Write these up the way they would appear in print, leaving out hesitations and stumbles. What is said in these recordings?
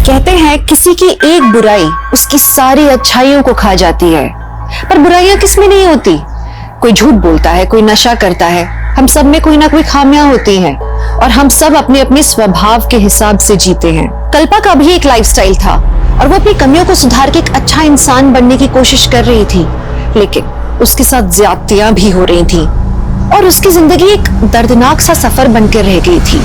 कहते हैं किसी की एक बुराई उसकी सारी अच्छाइयों को खा जाती है, पर बुराइयां किस में नहीं होती। कोई झूठ बोलता है, कोई नशा करता है, हम सब में कोई ना कोई खामियां होती हैं और हम सब अपने अपने स्वभाव के हिसाब से जीते हैं। कल्पा का भी एक लाइफस्टाइल था और वो अपनी कमियों को सुधार के एक अच्छा इंसान बनने की कोशिश कर रही थी, लेकिन उसके साथ ज्यादतियां भी हो रही थी और उसकी जिंदगी एक दर्दनाक सा सफर बनकर रह गई थी।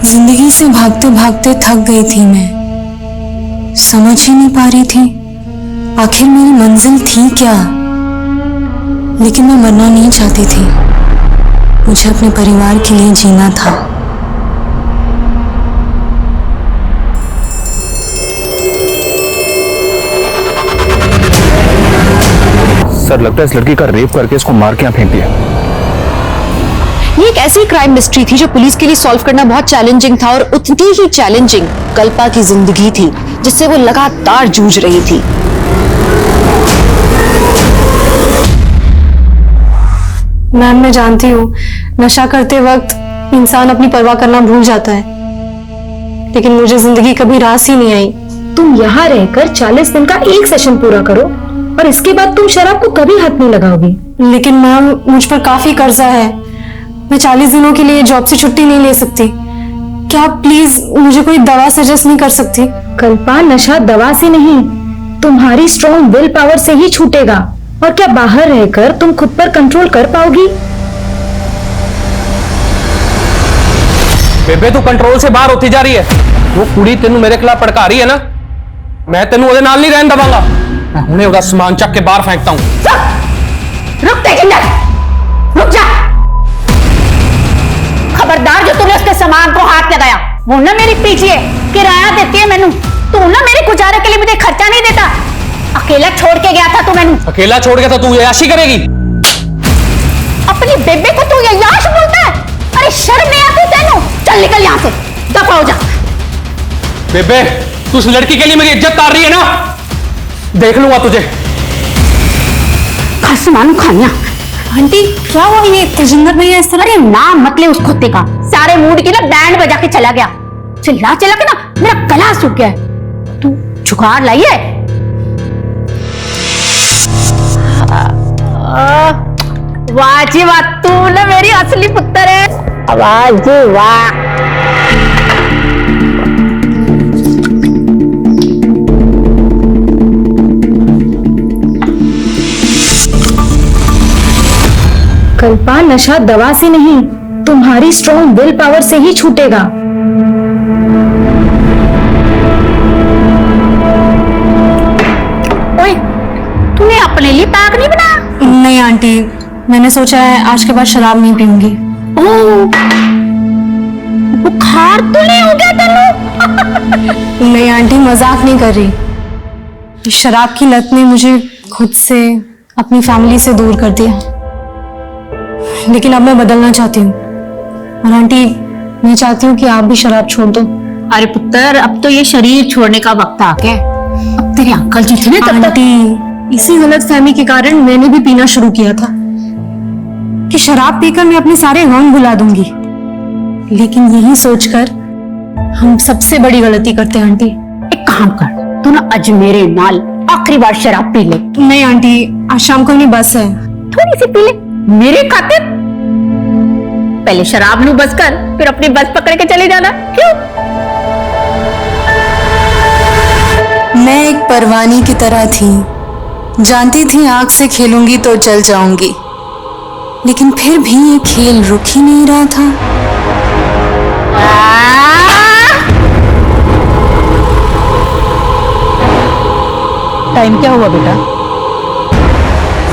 जिंदगी से भागते भागते थक गई थी मैं, समझ ही नहीं पा रही थी आखिर मेरी मंजिल थी क्या। लेकिन मैं मरना नहीं चाहती थी, मुझे अपने परिवार के लिए जीना था। सर, लगता है इस लड़की का रेप करके इसको मार के यहाँ फेंक दिया। ये एक ऐसी क्राइम मिस्ट्री थी जो पुलिस के लिए सॉल्व करना बहुत चैलेंजिंग था और उतनी ही चैलेंजिंग कल्पा की जिंदगी थी जिससे वो लगातार जूझ रही थी। मैम, मैं जानती हूँ नशा करते वक्त इंसान अपनी परवाह करना भूल जाता है, लेकिन मुझे जिंदगी कभी रास ही नहीं आई। तुम यहाँ रहकर 40 दिन का एक सेशन पूरा करो और इसके बाद तुम शराब को कभी हाथ नहीं लगाओगी। लेकिन मैम, मुझ पर काफी कर्जा है, मैं 40 दिनों के लिए जॉब से छुट्टी नहीं ले सकती। क्या आप प्लीज मुझे कोई दवा सजेस्ट नहीं कर सकती? कल्पा, नशा दवा से नहीं, तुम्हारी स्ट्रॉन्ग विल पावर से ही छूटेगा। और क्या बाहर रहकर तुम खुद पर कंट्रोल कर पाओगी? बेबे, तू कंट्रोल से बाहर होती जा रही है। वो कुड़ी तेनू मेरे खिलाफ भड़का रही है ना, मैं तेनू ओदे नाल नहीं रहन दवांगा। मैं हुणे ओदा सामान चक के बाहर फेंकता हूं। रुक तेजिंदर, रुक जा। खबरदार जो तूने उसके सामान को हाथ लगाया, वो ना मेरी पीछे है, किराया देती है मैनू। तू ना मेरे गुजारे के लिए मुझे खर्चा नहीं देता। अकेला छोड़ के गया था तू मैनू। अकेला छोड़ गया था, तू याशी करेगी? अपनी बेबे को तू याश बोलता है? अरे शर्म नहीं आती तेनू? चल निकल यहाँ से, दफा हो जा। बेबे, तू उस लड़की के लिए मेरी इज्जत तार रही है ना, देख लूंगा तुझे। खसमानू खानिया। आंटी, क्या हुआ? ये तेजिंदर भैया इस तरह? अरे नाम मत ले उस कुत्ते का, सारे मूड की ना बैंड बजा के चला गया। चिल्ला चिल्ला के ना मेरा गला सूख गया है। तू जुगाड़ लाई है? वाह जी वाह, तू ना मेरी असली पुत्र है। वाह जी वाह। कल्पा, नशा दवा से नहीं, तुम्हारी स्ट्रॉन्ग विल पावर से ही छूटेगा। ओए, तूने अपने लिए पैक नहीं बनाया? नहीं आंटी, मैंने सोचा है आज के बाद शराब नहीं पीऊंगी। बुखार तो नहीं हो गया तेनू? नहीं आंटी, मजाक नहीं कर रही। शराब की लत ने मुझे खुद से, अपनी फैमिली से दूर कर दिया, लेकिन अब मैं बदलना चाहती हूँ। और आंटी, मैं चाहती हूँ कि आप भी शराब छोड़ दो। अरे पुत्र, अब तो ये शरीर छोड़ने का वक्त आ गया। अब तेरे अंकल जी थे ना तब तक। आंटी, इसी गलतफहमी के कारण मैंने भी पीना शुरू किया था कि शराब पीकर मैं अपने सारे गम भुला दूंगी, लेकिन यही सोचकर हम सबसे बड़ी गलती करते हैं आंटी। एक काम कर, तू ना आज मेरे नाल आखिरी बार शराब पी ले। नहीं आंटी, आज शाम को नहीं बस है। थोड़ी सी पी ले मेरे खातिर। पहले शराब नू बस कर, फिर अपनी बस पकड़ के चले जाना। क्यों? मैं एक परवानी की तरह थी, जानती थी आग से खेलूंगी तो जल जाऊंगी, लेकिन फिर भी ये खेल रुक ही नहीं रहा था। टाइम क्या हुआ बेटा?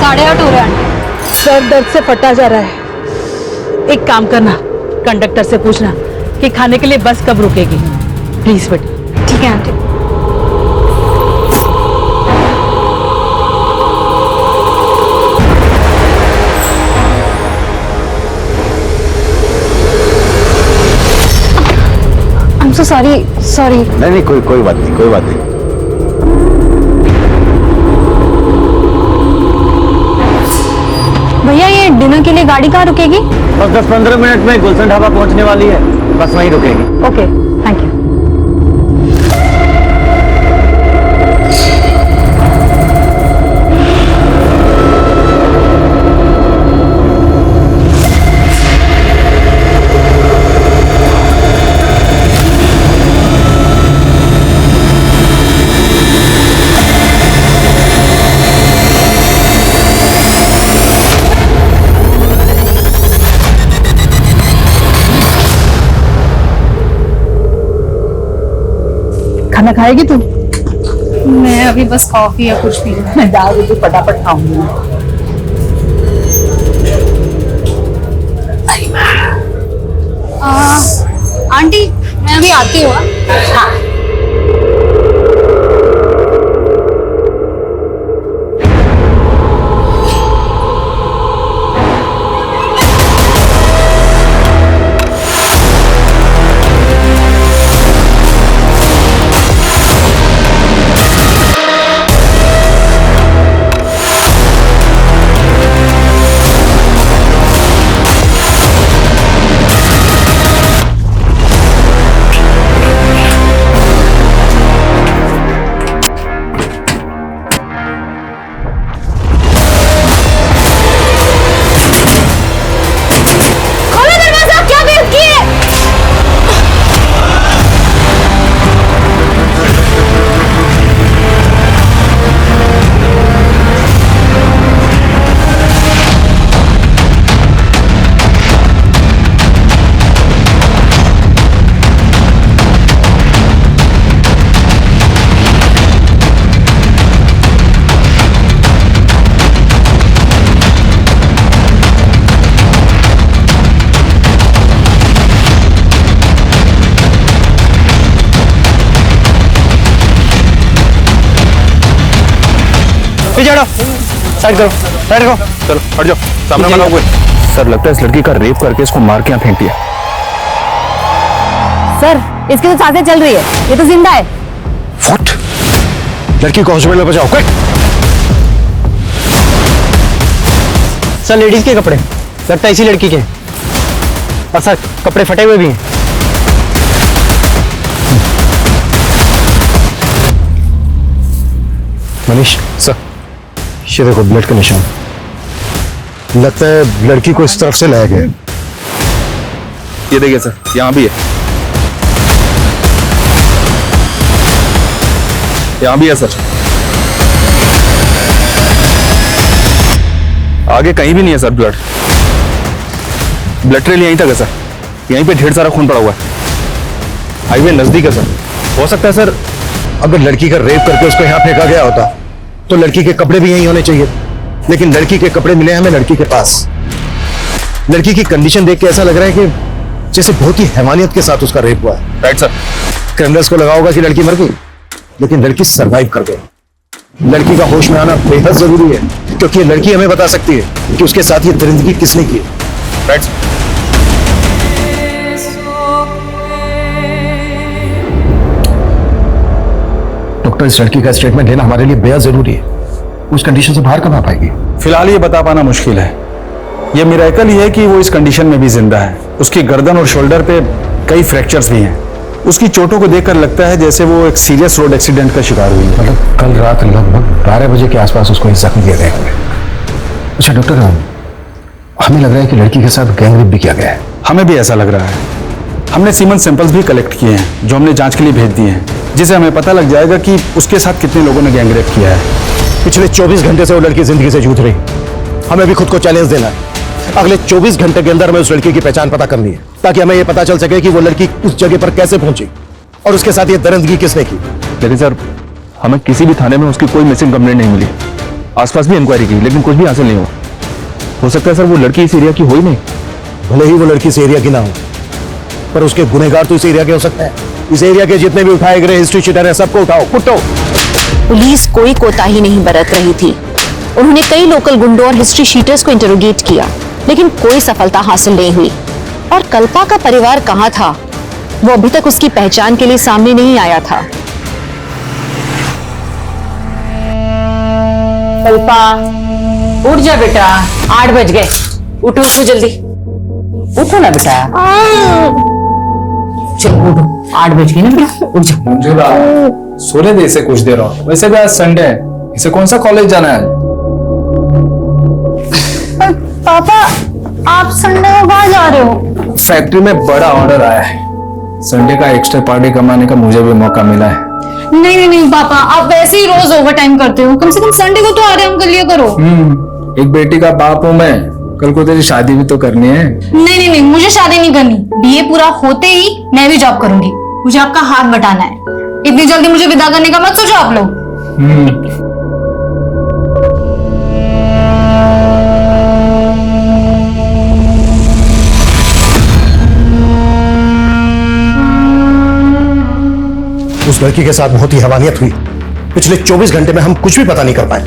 8:30 हो रहा है। सर दर्द से फटा जा रहा है। एक काम करना, कंडक्टर से पूछना कि खाने के लिए बस कब रुकेगी। प्लीज बेटा। ठीक है आंटी। I'm so sorry। नहीं, कोई बात नहीं, कोई बात नहीं। भैया, ये डिनर के लिए गाड़ी कहाँ रुकेगी? बस 10-15 मिनट में गुलशन ढाबा पहुंचने वाली है, बस वहीं रुकेगी। Okay, thank you. खाना खाएगी तू? मैं अभी बस कॉफी या कुछ पी लूं। मैं दाल रोटी फटाफट खाऊंगी। आंटी मैं अभी आती हूँ। हाँ। साइड करो, साइड करो। चलो हट जाओ, सामने मत आओ कोई। सर लगता है इस लड़की का रेप करके इसको मार के यहाँ फेंक दिया। सर, इसकी तो सांसें चल रही है, ये तो जिंदा है। What? लड़की को हॉस्पिटल में पहुंचाओ, क्विक। सर लेडीज के कपड़े लगता है इसी लड़की के, और सर कपड़े फटे हुए भी हैं। मनीष सर, ये देखो ब्लड का निशान, लगता है लड़की को इस तरफ से लाया गया। ये देखिए सर, यहाँ भी है, यहाँ भी है सर। आगे कहीं भी नहीं है सर ब्लड ट्रेल यहीं तक है सर। यहीं पे ढेर सारा खून पड़ा हुआ है, हाईवे नजदीक है सर। हो सकता है सर अगर लड़की का रेप करके उसको यहाँ फेंका गया होता तो लड़की के कपड़े भी यहीं होने चाहिए, लेकिन लड़की के कपड़े मिले हमें लड़की के पास। लड़की की कंडीशन देख के ऐसा लग रहा है कि जैसे बहुत ही हैवानियत के साथ उसका रेप हुआ है। Right sir. क्रिमिनल्स को लगा होगा कि लड़की मर गई, लेकिन लड़की सरवाइव कर गई। लड़की का होश में आना बेहद जरूरी है, क्योंकि ये लड़की हमें बता सकती है कि उसके साथ ये दरिंदगी किसने की। Right sir. डॉक्टर, इस लड़की का स्टेटमेंट लेना हमारे लिए बेहद जरूरी है। उस कंडीशन से बाहर कब आ पाएगी? फिलहाल ये बता पाना मुश्किल है। ये मिरेकल ही है कि वो इस कंडीशन में भी जिंदा है। उसकी गर्दन और शोल्डर पे कई फ्रैक्चर्स भी हैं। उसकी चोटों को देखकर लगता है जैसे वो एक सीरियस रोड एक्सीडेंट का शिकार हुई है। मतलब कल रात लगभग 12 बजे के आसपास उसको जख्म दिया गया है। अच्छा डॉक्टर, हमें लग रहा है कि लड़की के साथ गैंग रेप भी किया गया है। हमें भी ऐसा लग रहा है। हमने सीमन सैंपल्स भी कलेक्ट किए हैं जो हमने जांच के लिए भेज दिए हैं, जिससे हमें पता लग जाएगा कि उसके साथ कितने लोगों ने गैंग रेप किया है। पिछले 24 घंटे से वो लड़की जिंदगी से जूझ रही। हमें भी खुद को चैलेंज देना है। अगले 24 घंटे के अंदर हमें उस लड़की की पहचान पता करनी है, ताकि हमें यह पता चल सके कि वो लड़की उस जगह पर कैसे पहुंची और उसके साथ ये दरिंदगी किसने की। लेकिन सर, हमें किसी भी थाने में उसकी कोई मिसिंग कंप्लेंट नहीं मिली। आसपास भी इंक्वायरी की, लेकिन कुछ भी हासिल नहीं हुआ। हो सकता है सर वो लड़की इस एरिया की हो ही नहीं। भले ही वो लड़की इस एरिया की ना हो, पर उसके गुनहगार तो इस एरिया के हो सकते हैं। इस एरिया के जितने भी उठाए गए हिस्ट्री शीटर है, सबको उठाओ, कुटो। पुलिस कोई कोताही नहीं बरत रही थी। उन्होंने कई लोकल गुंडों और हिस्ट्री शीटर्स को इंटरोगेट किया, लेकिन कोई सफलता हासिल नहीं हुई। और कल्पा का परिवार कहां था, वो अभी तक उसकी पहचान के लिए सामने नहीं आया था। कल्पा, उठ जा बेटा, 8 बज गए। उठो उठो जल्दी। उठो ना बेटा, चलो उठो, 8 बज गए ना बेटा, उठ जाओ। मंजूला, सोने दे इसे कुछ देर और। वैसे भी आज संडे है, इसे कौन सा कॉलेज जाना है? पापा आप संडे को कहाँ जा रहे हो? फैक्ट्री में बड़ा ऑर्डर आया है, संडे का एक्स्ट्रा पार्टी कमाने का मुझे भी मौका मिला है। नहीं पापा, आप वैसे ही रोज ओवर टाइम करते हो, कम से कम संडे को तो आराम कर लिया करो। एक बेटी का बाप हूँ मैं, कल को तेरी शादी भी तो करनी है। नहीं, मुझे शादी नहीं करनी। बीए पूरा होते ही मैं भी जॉब करूंगी। मुझे आपका हाथ बटाना है। इतनी जल्दी मुझे विदा करने का मत सोचो आप लोग। उस लड़की के साथ बहुत ही हैवानियत हुई। पिछले 24 घंटे में हम कुछ भी पता नहीं कर पाए।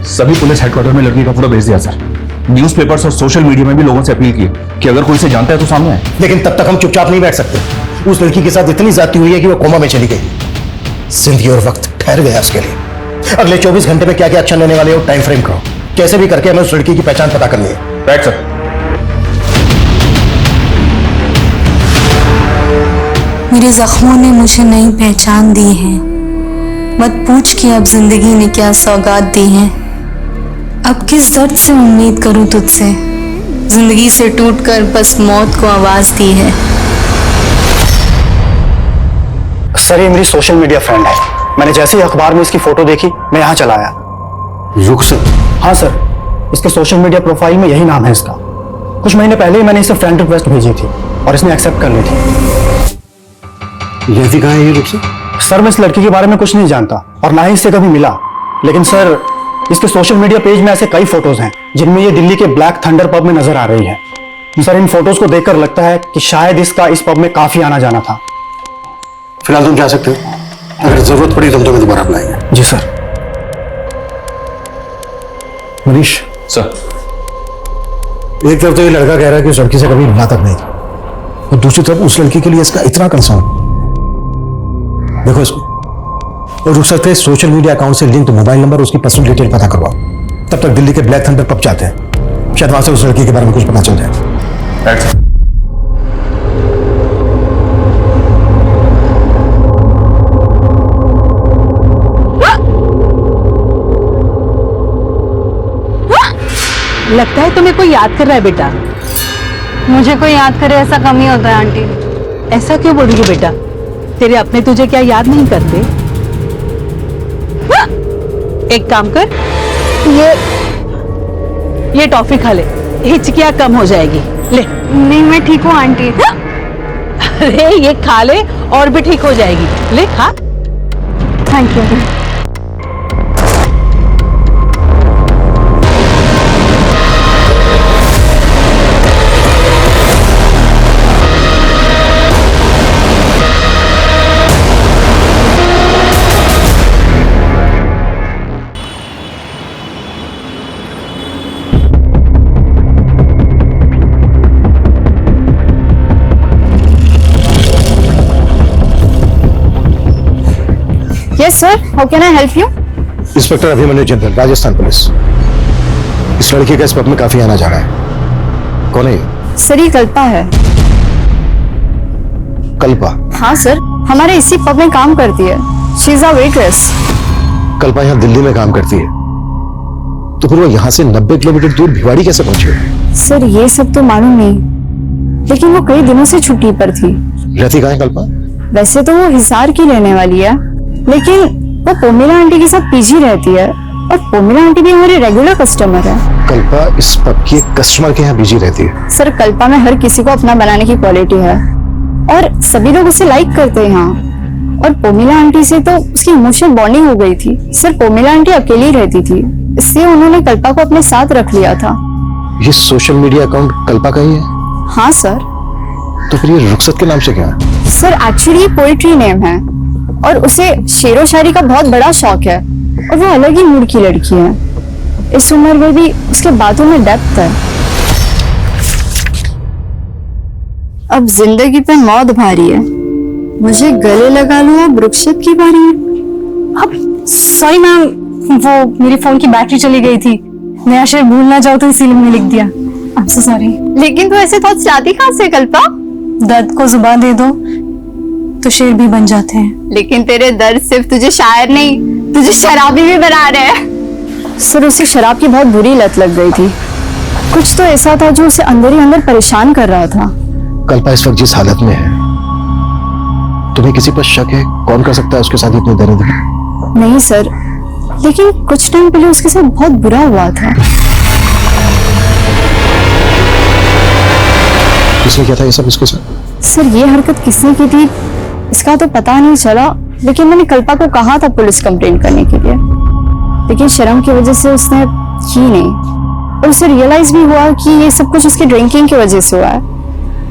सभी पुलिस हेडक्वार्टर में लड़की का फोटो भेज दिया सर। न्यूज़पेपर्स और सोशल मीडिया में भी लोगों से अपील की कि अगर कोई इसे जानता है तो सामने आए। लेकिन तब तक हम चुपचाप नहीं बैठ सकते। उस लड़की के साथ इतनी ज्यादती हुई है कि वो कोमा में चली गई। जिंदगी और वक्त ठहर गया उसके लिए। अगले 24 घंटे में क्या क्या एक्शन लेने वाले हो, टाइम फ्रेम करो। कैसे भी करके हमें उस लड़की की पहचान पता करनी है। Right sir. मेरे जख्मों ने मुझे नई पहचान दी है। मत पूछ कि अब जिंदगी ने क्या सौगात दी है। अब किस दर्द से उम्मीद करूं तुझसे, जिंदगी से टूटकर बस मौत को आवाज दी है। सर ये मेरी सोशल मीडिया फ्रेंड है। मैंने जैसे ही अखबार में इसकी फोटो देखी मैं यहाँ चला आया। रुखसत? हाँ सर, इसके सोशल मीडिया प्रोफाइल में यही नाम है इसका। कुछ महीने पहले ही मैंने इसे फ्रेंड रिक्वेस्ट भेजी थी और इसने एक्सेप्ट कर ली थी। रहती कहाँ है ये रुखसत? सर मैं इस लड़की के बारे में कुछ नहीं जानता और ना ही इससे कभी मिला, लेकिन सर इसके सोशल मीडिया पेज में ऐसे कई फोटोज हैं जिनमें ये दिल्ली के ब्लैक थंडर पब में नजर आ रही है। सर इन फोटोज को देखकर लगता है कि शायद इसका इस पब में काफी आना जाना था। फिलहाल तुम जा सकते हो, अगर जरूरत पड़ी तो हम तुम्हें दोबारा बुलाएंगे। जी सर। मनीष सर, एक तरफ तो ये लड़का कह रहा है कि उस लड़की से कभी मिला तक नहीं था, और दूसरी तरफ उस लड़की के लिए इसका इतना कंसर्न। देखो इसको, और रुखसत के सोशल मीडिया अकाउंट से लिंक्ड मोबाइल नंबर, उसकी पर्सनल डिटेल पता करवाओ। तब तक दिल्ली के ब्लैक थंडर पब जाते हैं, शायद वहां से उस लड़की के बारे में कुछ पता चल जाए। Right sir. लगता है तुम्हें कोई याद कर रहा है बेटा। मुझे कोई याद करे ऐसा कम ही होता है आंटी। ऐसा क्यों बोल रही हो बेटा, तेरे अपने तुझे क्या याद नहीं करते? एक काम कर, ये टॉफी खा ले, हिचकियां कम हो जाएगी। ले। नहीं मैं ठीक हूँ आंटी। अरे ये खा ले और भी ठीक हो जाएगी। ले खा। Thank you. Yes sir, how can I help you? Inspector Abhimanyu Jindal, Rajasthan police. इस लड़की का इस पब में काफी आना जाना है। कौन है ये? सर ये कल्पा है। कल्पा? हाँ सर, हमारे इसी पब में काम करती है। She is a waitress. Kalpa यहाँ दिल्ली में काम करती है, तो फिर वो यहाँ से 90 किलोमीटर दूर भिवाड़ी कैसे पहुंची? सर ये सब तो मालूम नहीं, लेकिन वो कई दिनों से छुट्टी पर थी। रहती कहाँ है कल्पा? वैसे तो वो हिसार की रहने वाली है, लेकिन वो पोमिला आंटी के साथ पीजी रहती है, और पोमिला आंटी भी हमारी रेगुलर कस्टमर है। कल्पा इस पब की एक कस्टमर के यहाँ बिजी रहती है। सर कल्पा में हर किसी को अपना बनाने की क्वालिटी है, और सभी लोग उसे लाइक करते हैं यहाँ। और पोमिला आंटी से तो उसकी इमोशनल बॉन्डिंग हो गई थी। सर पोमिला आंटी अकेली रहती थी, इसलिए उन्होंने कल्पा को अपने साथ रख लिया था। ये सोशल मीडिया अकाउंट कल्पा का ही है? हाँ सर। तो फिर ये रुखसत के नाम से क्या है? सर एक्चुअली पोइट्री नेम है, और उसे शेरो शायरी का बहुत बड़ा शौक है, और वो अलग ही मूड की लड़की है। इस उम्र में भी उसके बातों में डेप्थ है। अब जिंदगी पे मौत भारी है, मुझे गले लगा लो अब रुखसत की बारी है। अब सॉरी मैम, वो मेरी फोन की बैटरी चली गई थी, नया शेर भूल ना जाओ तो इसीलिए मैंने लिख दिया। I'm so sorry. लेकिन तू ऐसे थॉट्स लाती कहाँ से कल्पा? दर्द को जुबान दे दो तो शेर भी बन जाते हैं। लेकिन तेरे दर्द सिर्फ तुझे शायर नहीं, तुझे शराबी भी बना रहे हैं। सर उसे शराब की बहुत बुरी लत लग गई थी। कुछ तो ऐसा था जो उसे अंदर ही अंदर परेशान कर रहा था। कल्पा इस वक्त जिस हालत में है, तुम्हें किसी पर शक है? कौन कर सकता है उसके साथ इतनी दरिद्री? नहीं सर, लेकिन कुछ टाइम पहले उसके साथ बहुत बुरा हुआ था। किसने किया था ये सब उसके साथ? सर ये हरकत किसने की थी इसका तो पता नहीं चला, लेकिन मैंने कल्पा को कहा था पुलिस कंप्लेंट करने के लिए, लेकिन शर्म की वजह से उसने की नहीं। और उसे रियलाइज भी हुआ कि ये सब कुछ उसकी ड्रिंकिंग की वजह से हुआ है।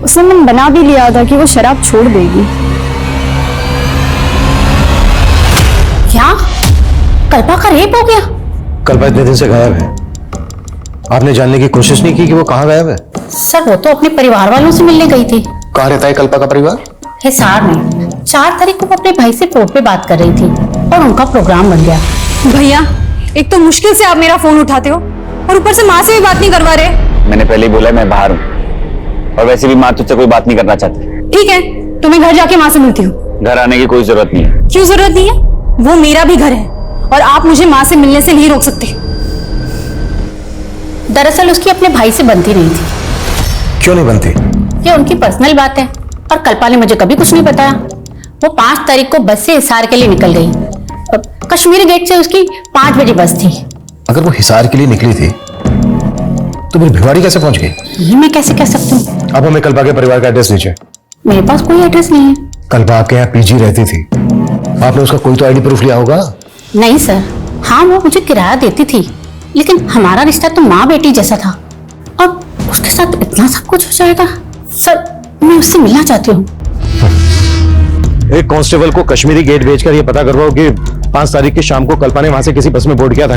उसने मन बना भी लिया था कि वो शराब छोड़ देगी। क्या कल्पा का रेप हो गया? कल्पा इतने दिन से गायब है। आपने जानने की कोशिश नहीं की कि वो कहाँ गायब है? सर वो तो अपने परिवार वालों से मिलने गई थी। कहाँ रहता है कल्पा का परिवार? हिसार में। 4 तारीख को वो अपने भाई से फोन पे बात कर रही थी और उनका प्रोग्राम बन गया। भैया एक तो मुश्किल से आप मेरा फोन उठाते हो और ऊपर से माँ से भी बात नहीं करवा रहे। मैंने पहले ही बोला मैं बाहर हूँ, और वैसे भी माँ तुझसे कोई बात नहीं करना चाहती। ठीक है तो मैं घर जाके माँ से मिलती हूँ। घर आने की कोई जरूरत नहीं है। क्यों जरूरत नहीं है? वो मेरा भी घर है और आप मुझे माँ से मिलने से नहीं रोक सकते। दरअसल उसकी अपने भाई से बनती नहीं थी। क्यों नहीं बनती? ये उनकी पर्सनल बात है और कल्पा ने मुझे कभी कुछ नहीं बताया। वो 5 तारीख को बस से हिसार के लिए निकल गई। कश्मीरी गेट से उसकी 5 बजे बस थी। अगर वो हिसार के लिए निकली थी तो फिर भिवाड़ी कैसे पहुंच गई? ये मैं कैसे कह सकती हूँ? आप हमें कल्पा के परिवार का एड्रेस दीजिए। मेरे पास कोई एड्रेस नहीं है। कल्पा आपके यहाँ पीजी रहती थी, आपने उसका कोई तो आईडी प्रूफ लिया होगा? नहीं सर, हाँ वो मुझे किराया देती थी, लेकिन हमारा रिश्ता तो माँ बेटी जैसा था। अब उसके साथ इतना सब कुछ हो जाएगा? सर मैं उससे मिलना चाहती हूँ। एक कांस्टेबल को कश्मीरी गेट भेजकर ये पता करवाओ कि 5 तारीख की शाम को कल्पा ने वहां से किसी बस में बोर्ड किया था,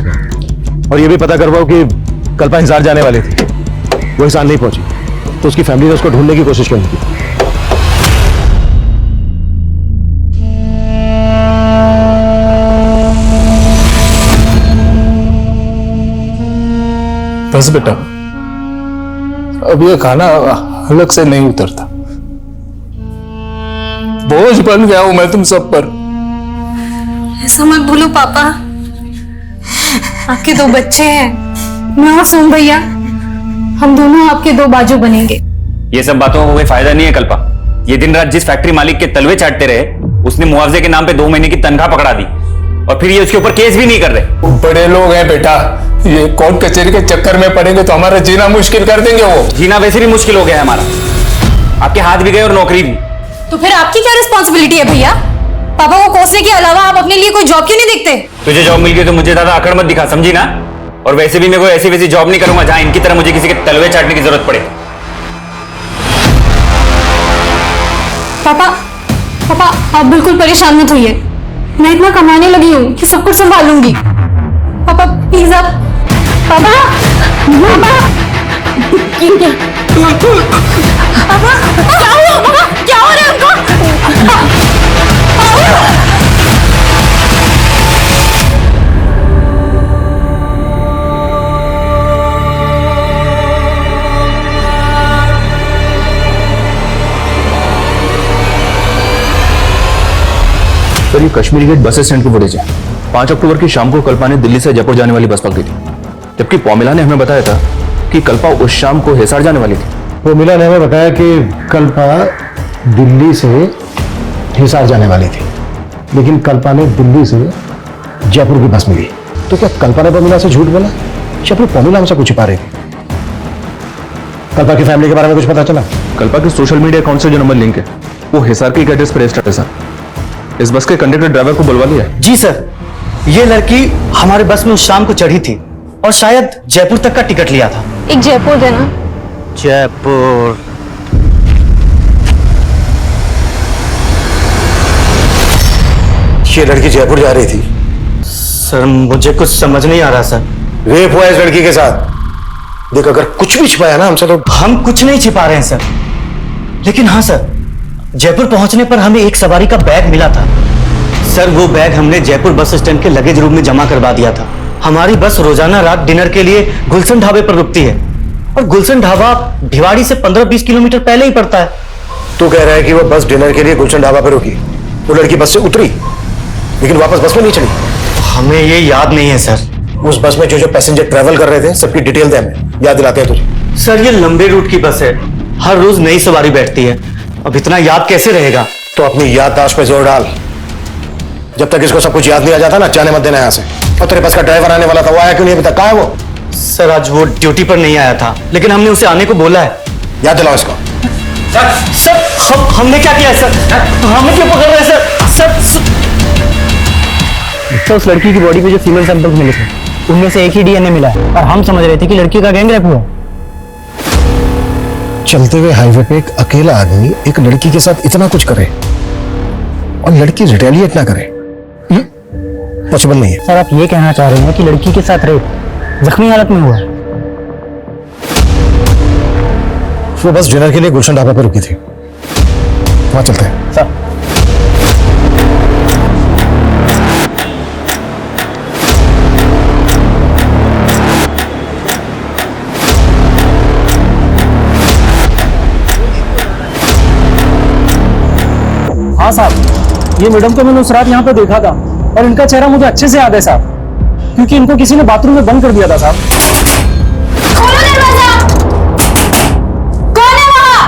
और ये भी पता करवाओ कि कल्पा हिसार जाने वाली थी, वो हिसार नहीं पहुंची, तो उसकी फैमिली ने उसको ढूंढने की कोशिश करनी की। बस बेटा, अब ये खाना हलक से नहीं उतरता। बोझ बन गया हूं मैं तुम सब पर। ऐसा मत बोलो पापा, आपके 2 बच्चे हैं, मैं और सोम भैया, हम दोनों आपके 2 बाजू बनेंगे। ये सब बातों का कोई फायदा नहीं है कल्पा। ये दिन रात जिस फैक्ट्री मालिक के तलवे चाटते रहे, उसने मुआवजे के नाम पे 2 महीने की तनख्वाह पकड़ा दी, और फिर ये उसके ऊपर केस भी नहीं कर रहे। बड़े लोग हैं बेटा, ये कोर्ट कचहरी के चक्कर में पड़ेंगे तो हमारा जीना मुश्किल कर देंगे। वो जीना वैसे भी मुश्किल हो गया है हमारा, आपके हाथ भी गए और नौकरी भी। तो फिर आपकी क्या रिस्पॉन्सिबिलिटी है भैया? पापा को कोसने के अलावा आप अपने लिए कोई जॉब क्यों नहीं देखते? तुझे जॉब मिल गई तो मुझे ज्यादा अकड़ मत दिखा, समझी ना? और वैसे भी मैं कोई ऐसी वैसी जॉब नहीं करूंगा जहां इनकी तरह मुझे किसी के तलवे चाटने की जरूरत पड़े। पापा पापा आप बिल्कुल परेशान मत होइए, मैं इतना कमाने लगी हूँ कि सब कुछ संभालूंगी। पापा प्लीज आप, पापा क्या हुआ? पापा क्या हो रहा है उनको? सर ये कश्मीरी गेट बस स्टैंड की फुटेज है। 5 अक्टूबर की शाम को कल्पा ने दिल्ली से जयपुर जाने वाली बस पकड़ी थी, जबकि पौमिला ने हमें बताया था कि कल्पा उस शाम को हिसार जाने वाली थी। पौमिला ने हमें बताया कि कल्पा दिल्ली से हिसार जाने वाली थी, लेकिन कल्पा ने दिल्ली से जयपुर की बस मिली। तो क्या कल्पा ने पौमिला से झूठ बोला या फिर पौमिला हमसे कुछ छिपा रही थी? कल्पा की फैमिली के बारे में कुछ पता चला? कल्पा के सोशल मीडिया अकाउंट से जो नंबर लिंक है वो हिसार के एड्रेस पर रजिस्टर्ड है सर। इस बस के कंडक्टर ड्राइवर को बुलवा लिया? जी सर, ये लड़की हमारे बस में उस शाम को चढ़ी थी और शायद जयपुर तक का टिकट लिया था। एक जयपुर देना। जयपुर? ये लड़की जयपुर जा रही थी? सर मुझे कुछ समझ नहीं आ रहा सर। रेप हुआ इस लड़की के साथ। देख अगर कुछ भी छिपाया ना हमसे तो। हम कुछ नहीं छिपा रहे हैं सर, लेकिन हाँ सर, जयपुर पहुंचने पर हमें एक सवारी का बैग मिला था। सर वो बैग हमने जयपुर बस स्टैंड के लगेज रूम में जमा करवा दिया था। हमारी बस रोजाना रात डिनर के लिए गुलशन ढाबे पर रुकती है, और गुलशन ढाबा भिवाड़ी से 15-20 किलोमीटर पहले ही पड़ता है। तू कह रहा है कि वो बस डिनर के लिए गुलशन ढाबा पर रुकी, वो लड़की बस से उतरी लेकिन वापस बस में नहीं चली? हमें ये याद नहीं है सर। उस बस में जो जो पैसेंजर ट्रेवल कर रहे थे सबकी डिटेल दे, हमें याद दिलाते हैं तुझे। सर ये लंबे रूट की बस है, हर रोज नई सवारी बैठती है, अब इतना याद कैसे रहेगा? तो अपनी याददाश्त पे जोर डाल। जब तक इसको सब कुछ याद नहीं आ जाता ना, जाने मत देना यहाँ से। और तेरे बस का ड्राइवर आने वाला था, वो आया क्यों नहीं? अभी तक कहाँ है वो? सर आज वो ड्यूटी पर नहीं आया था, लेकिन हमने उसे आने को बोला है। याद दिलाओ इसको। सर हमने क्या किया है सर? हमें क्यों पकड़ रहे हैं सर? तो उस लड़की की बॉडी पे जो फीमेल सैंपल्स मिले थे उनमें से एक ही डीएनए मिला है और हम समझ रहे थे कि लड़की का गैंग रेप हुआ। चलते हुए हाईवे पे एक अकेला आदमी एक लड़की के साथ इतना कुछ करे और लड़की रिटेलिएट ना करे, पॉसिबल नहीं है। सर आप ये कहना चाह रहे हैं कि लड़की के साथ रेप जख्मी हालत में हुआ? वो बस डिनर के लिए गुलशन ढाबा पर रुकी थी, वहां चलते हैं। सर हाँ साहब, ये मैडम को मैंने उस रात यहाँ पे देखा था और इनका चेहरा मुझे अच्छे से याद है साहब, क्योंकि इनको किसी ने बाथरूम में बंद कर दिया था साहब। खोलो दरवाजा! कौन है वहाँ?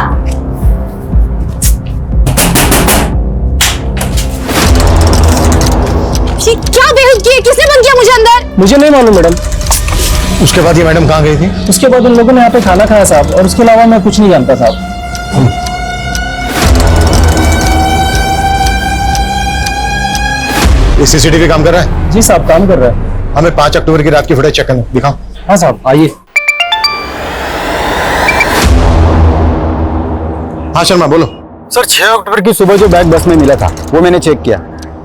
ये क्या बेइज्जती है? किसने बंद किया मुझे अंदर? मुझे नहीं मालूम मैडम। उसके बाद ये मैडम कहाँ गई थी? उसके बाद उन लोगों ने यहाँ पे खाना खाया साहब, और उसके अलावा मैं कुछ नहीं जानता साहब। ये सीसीटीवी काम कर रहा है? जी साहब काम कर रहा है। हमें 5 अक्टूबर की रात की फुटेज चेक करना, दिखाओ। हाँ साहब आइए। हाँ शर्मा बोलो। सर 6 अक्टूबर की सुबह जो बैग बस में मिला था वो मैंने चेक किया,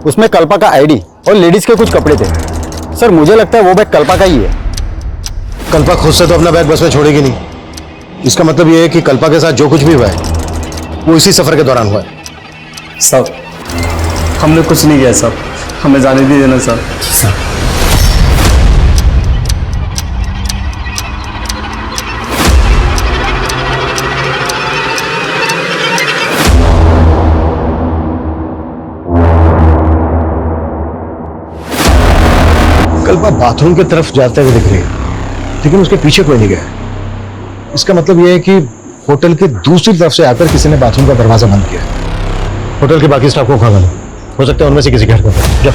उसमें कल्पा का आईडी और लेडीज के कुछ कपड़े थे। सर मुझे लगता है वो बैग कल्पा का ही है। कल्पा खुद से तो अपना बैग बस में छोड़ेगी नहीं, इसका मतलब ये है कि कल्पा के साथ जो कुछ भी हुआ है वो इसी सफर के दौरान हुआ है। साहब हमने कुछ नहीं किया साहब, हमें जाने दीजिए ना साहब। कल्पा बाथरूम की तरफ जाते हुए दिख रही है, लेकिन उसके पीछे कोई नहीं गया। इसका मतलब यह है कि होटल के दूसरी तरफ से आकर किसी ने बाथरूम का दरवाजा बंद किया। होटल के बाकी स्टाफ को खबर हो सकता है उनमें से किसी के हरकत है। जाओ।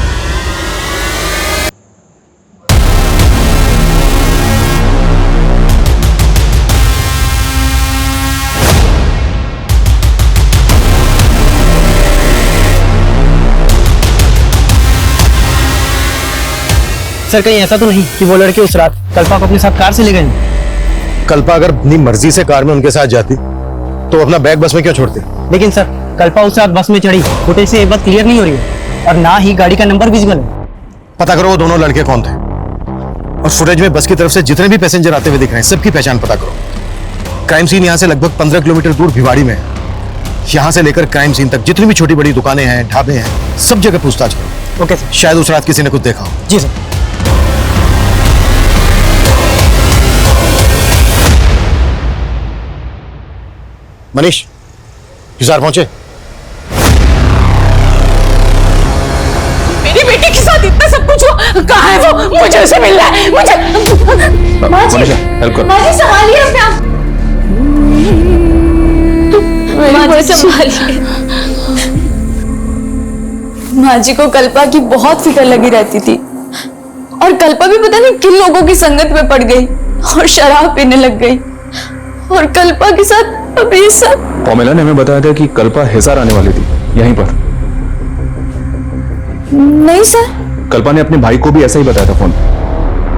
सर कहीं ऐसा तो नहीं कि वो लड़के उस रात कल्पा को अपने साथ कार से ले गए? कल्पा अगर अपनी मर्जी से कार में उनके साथ जाती तो अपना बैग बस में क्यों छोड़ती? लेकिन सर कल्पा उस रात बस में चढ़ी, फुटेज से ये बात क्लियर नहीं हो रही है और ना ही गाड़ी का नंबर विजिबल है। पता करो वो दोनों लड़के कौन थे और फुटेज में बस की तरफ से जितने भी पैसेंजर आते हुए दिख रहे हैं सबकी पहचान पता करो। क्राइम सीन यहाँ से लगभग 15 किलोमीटर दूर भिवाड़ी में है। यहाँ से लेकर क्राइम सीन तक जितनी भी छोटी बड़ी दुकानें हैं, ढाबे हैं, सब जगह पूछताछ करो। Okay sir. शायद उस रात किसी ने कुछ देखा हो। जी सर। मनीष हिसार पहुंचे? मेरी बेटी के साथ इतना सब कुछ हुआ, कहाँ है वो? मुझे उसे मिलना है, मुझे। माँ जी, हेल्प करो। माँ जी संभालिए अपने आप। माँ जी संभालिए। माँ जी को कल्पा की बहुत फिक्र लगी रहती थी और कल्पा भी पता नहीं किन लोगों की संगत में पड़ गई और शराब पीने लग गई और कल्पा के साथ अभी ये सब। पॉमेला ने हमें बताया था कि कल्पा हिसार आने वाली थी यहीं पर। नहीं सर। कल्पा ने अपने भाई को भी ऐसा ही बताया था फोन।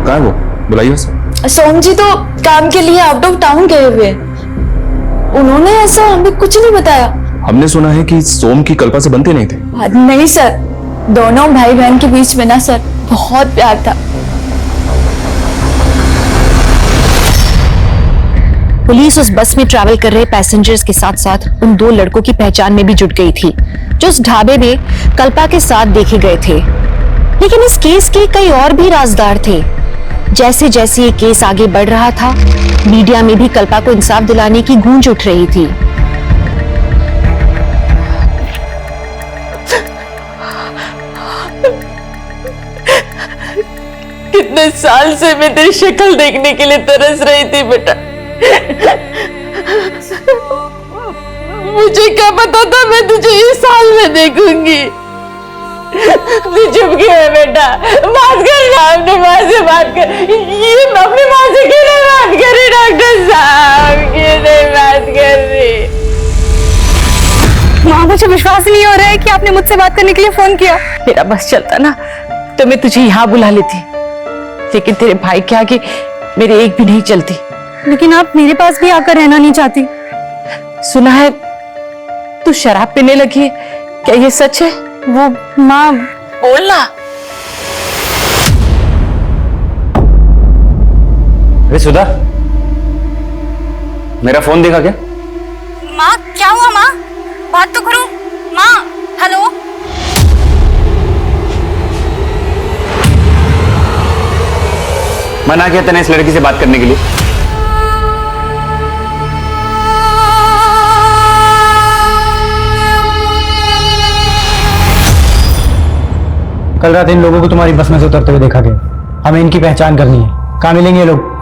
कहाँ है वो? बुलाइए उसे। सोम जी तो काम के लिए आउट ऑफ टाउन गए हुए, उन्होंने ऐसा हमें कुछ नहीं बताया। हमने सुना है कि सोम की कल्पा से बनते नहीं थे। नहीं सर, दोनों भाई बहन के बीच में ना सर बहुत प्यार था। पुलिस उस बस में ट्रैवल कर रहे पैसेंजर्स के साथ साथ उन 2 लड़कों की पहचान में भी जुट गई थी जो उस ढाबे में कल्पा के साथ देखे गए थे। लेकिन इस केस के कई और भी राजदार थे। जैसे जैसे ये केस आगे बढ़ रहा था मीडिया में भी कल्पा को इंसाफ दिलाने की गूंज उठ रही थी। कितने साल से मैं तेरी शक्ल देखने के लिए तरस रही थी बेटा। मुझे क्या पता था मैं तुझे इस साल में देखूंगी। तू चुप क्यों है बेटा? बात कर ना, अपनी माँ से बात कर। ये अपनी माँ से क्यों नहीं बात कर रही डॉक्टर साहब? क्यों नहीं बात कर रही? माँ, मुझे विश्वास नहीं हो रहा है कि आपने मुझसे बात करने के लिए फोन किया। मेरा बस चलता ना तो मैं तुझे यहाँ बुला लेती, लेकिन तेरे भाई के आगे मेरी एक भी नहीं चलती। लेकिन आप मेरे पास भी आकर रहना नहीं चाहती। सुना है तू शराब पीने लगी है, क्या ये सच है? वो माँ, बोलना। अरे सुधा, मेरा फोन देखा क्या? माँ क्या हुआ? माँ बात तो करो। माँ, हेलो। मना किया तूने इस लड़की से बात करने के लिए? कल रात इन लोगों को तुम्हारी बस में से उतरते हुए देखा गया। हमें इनकी पहचान करनी है। कहाँ मिलेंगे ये लोग?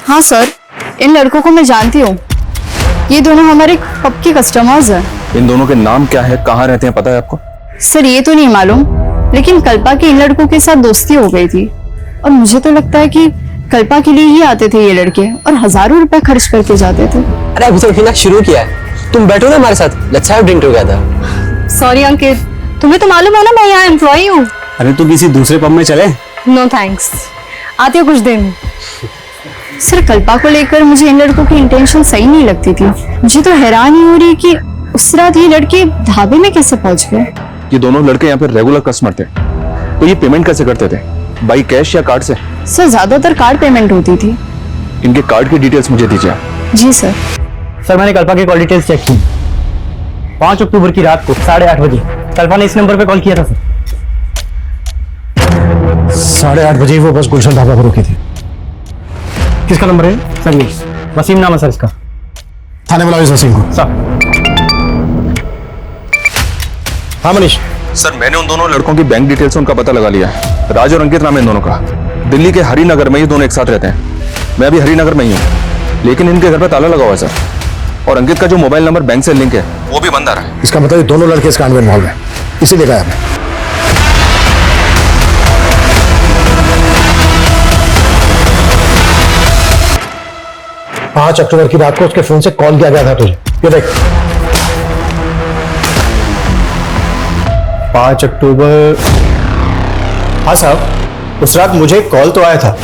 हाँ सर, इन लड़कों को मैं जानती हूँ। ये दोनों हमारे पब के कस्टमर्स हैं। इन दोनों के नाम क्या है, कहाँ रहते हैं, पता है आपको? सर ये तो नहीं मालूम, लेकिन कल्पा के इन लड़कों के साथ दोस्ती हो गई थी और मुझे तो लगता है कि कल्पा के लिए ही आते थे ये लड़के और हजारों रुपए खर्च करके जाते थे। अरे अभी तो पीना शुरू किया है, तुम बैठो ना हमारे साथ, let's have drink together. Sorry Ankit, तुम्हें तो मालूम है ना मैं यहाँ एम्प्लॉई हूँ। अरे तू किसी दूसरे पब में चले। नो थैंक्स, आते हो कुछ देर में। सर कल्पा को लेकर मुझे इन लड़कों की इंटेंशन सही नहीं लगती थी। मुझे तो हैरानी हो रही कि उस रात ये लड़के ढाबे में कैसे पहुंच गए। ये दोनों लड़के यहाँ पे रेगुलर कस्टमर थे, तो ये पेमेंट कैसे करते थे? बाई कैश या कार्ड से? सर ज्यादातर कार्ड पेमेंट होती थी। इनके कार्ड की डिटेल्स मुझे दीजिए। जी सर। सर मैंने कल्पा की कॉल डिटेल्स चेक की। 5 अक्टूबर की रात को 8:30 बजे कल्पा ने इस नंबर पे कॉल किया था सर। 8:30 बजे वो बस गुलशन ढाबा पर रुकी थी। किसका नंबर है सर? ये वसीम नाम है सर इसका। थाने बुलाओ इस वसीम को। सर। हाँ मनीष। सर मैंने उन दोनों लड़कों की बैंक डिटेल्स उनका पता लगा लिया है। राज और अंकित नाम है इन दोनों का। दिल्ली के हरिनगर में ये दोनों एक साथ रहते हैं। मैं अभी हरिनगर में ही हूँ, लेकिन इनके घर पर ताला लगा हुआ है सर। और अंकित का जो मोबाइल नंबर बैंक से लिंक है वो भी बंद आ रहा है। इसका मतलब दोनों लड़के इस कांड में इन्वॉल्व हैं, इसीलिए कहा आपने। 5 अक्टूबर की रात को उसके फोन से कॉल किया गया था तुझे, ये देख। 5 अक्टूबर। हाँ साहब, उस रात मुझे कॉल तो आया था,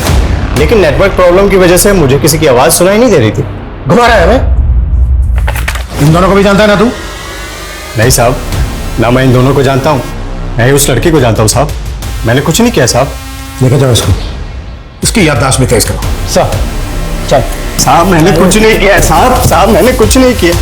लेकिन नेटवर्क प्रॉब्लम की वजह से मुझे किसी की आवाज सुनाई नहीं दे रही थी। घुमा रहा है हमें। इन दोनों को भी जानता है ना तू? नहीं साहब, ना मैं इन दोनों को जानता हूँ, मैं ही उस लड़की को जानता हूँ साहब। मैंने कुछ नहीं किया साहब। लेकर जाओ इसको, इसकी याददाश्त भी तेज करो। साहब चल। साहब मैंने कुछ नहीं किया साहब मैंने कुछ नहीं किया।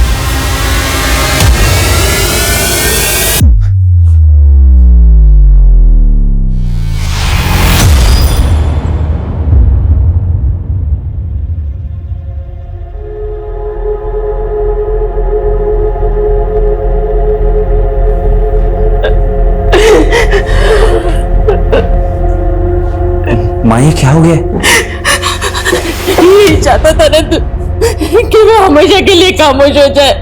माही क्या हो गया? यही चाहता था ना तू कि वो हमेशा के लिए खामोश हो जाए।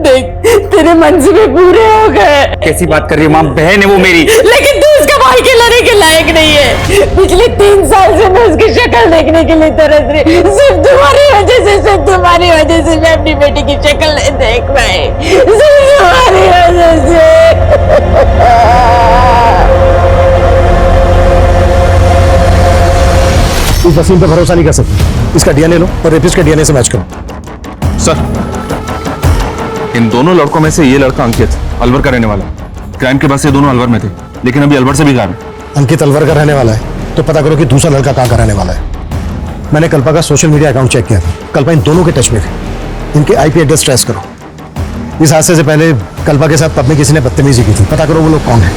देख तेरे मंसूबे पूरे हो गए। कैसी बात कर रही है माँ? बहन है वो मेरी। लेकिन तू उसका भाई खिलाने के लायक नहीं है। पिछले 3 साल से मैं उसकी शक्ल देखने के लिए तरस रही। सिर्फ तुम्हारी वजह से मैं अपनी बेटी की शक्ल नहीं देख पाई। सिर्फ तुम्हारी वजह से। इस वसीम पे भरोसा नहीं कर सकते। इसका डीएनए लो और रेपिस्ट के डीएनए से मैच करो। सर इन दोनों लड़कों में से ये लड़का अंकित अलवर का रहने वाला, क्राइम के बाद से दोनों अलवर में थे, लेकिन अभी अलवर से भी गायब है। अंकित अलवर का रहने वाला है तो पता करो कि दूसरा लड़का कहाँ का रहने वाला है। मैंने कल्पा का सोशल मीडिया अकाउंट चेक किया था, कल्पा इन दोनों के टच में थे। इनके आईपी एड्रेस ट्रेस करो। इस हादसे से पहले कल्पा के साथ पब में किसी ने बदतमीजी की थी, पता करो वो लोग कौन है।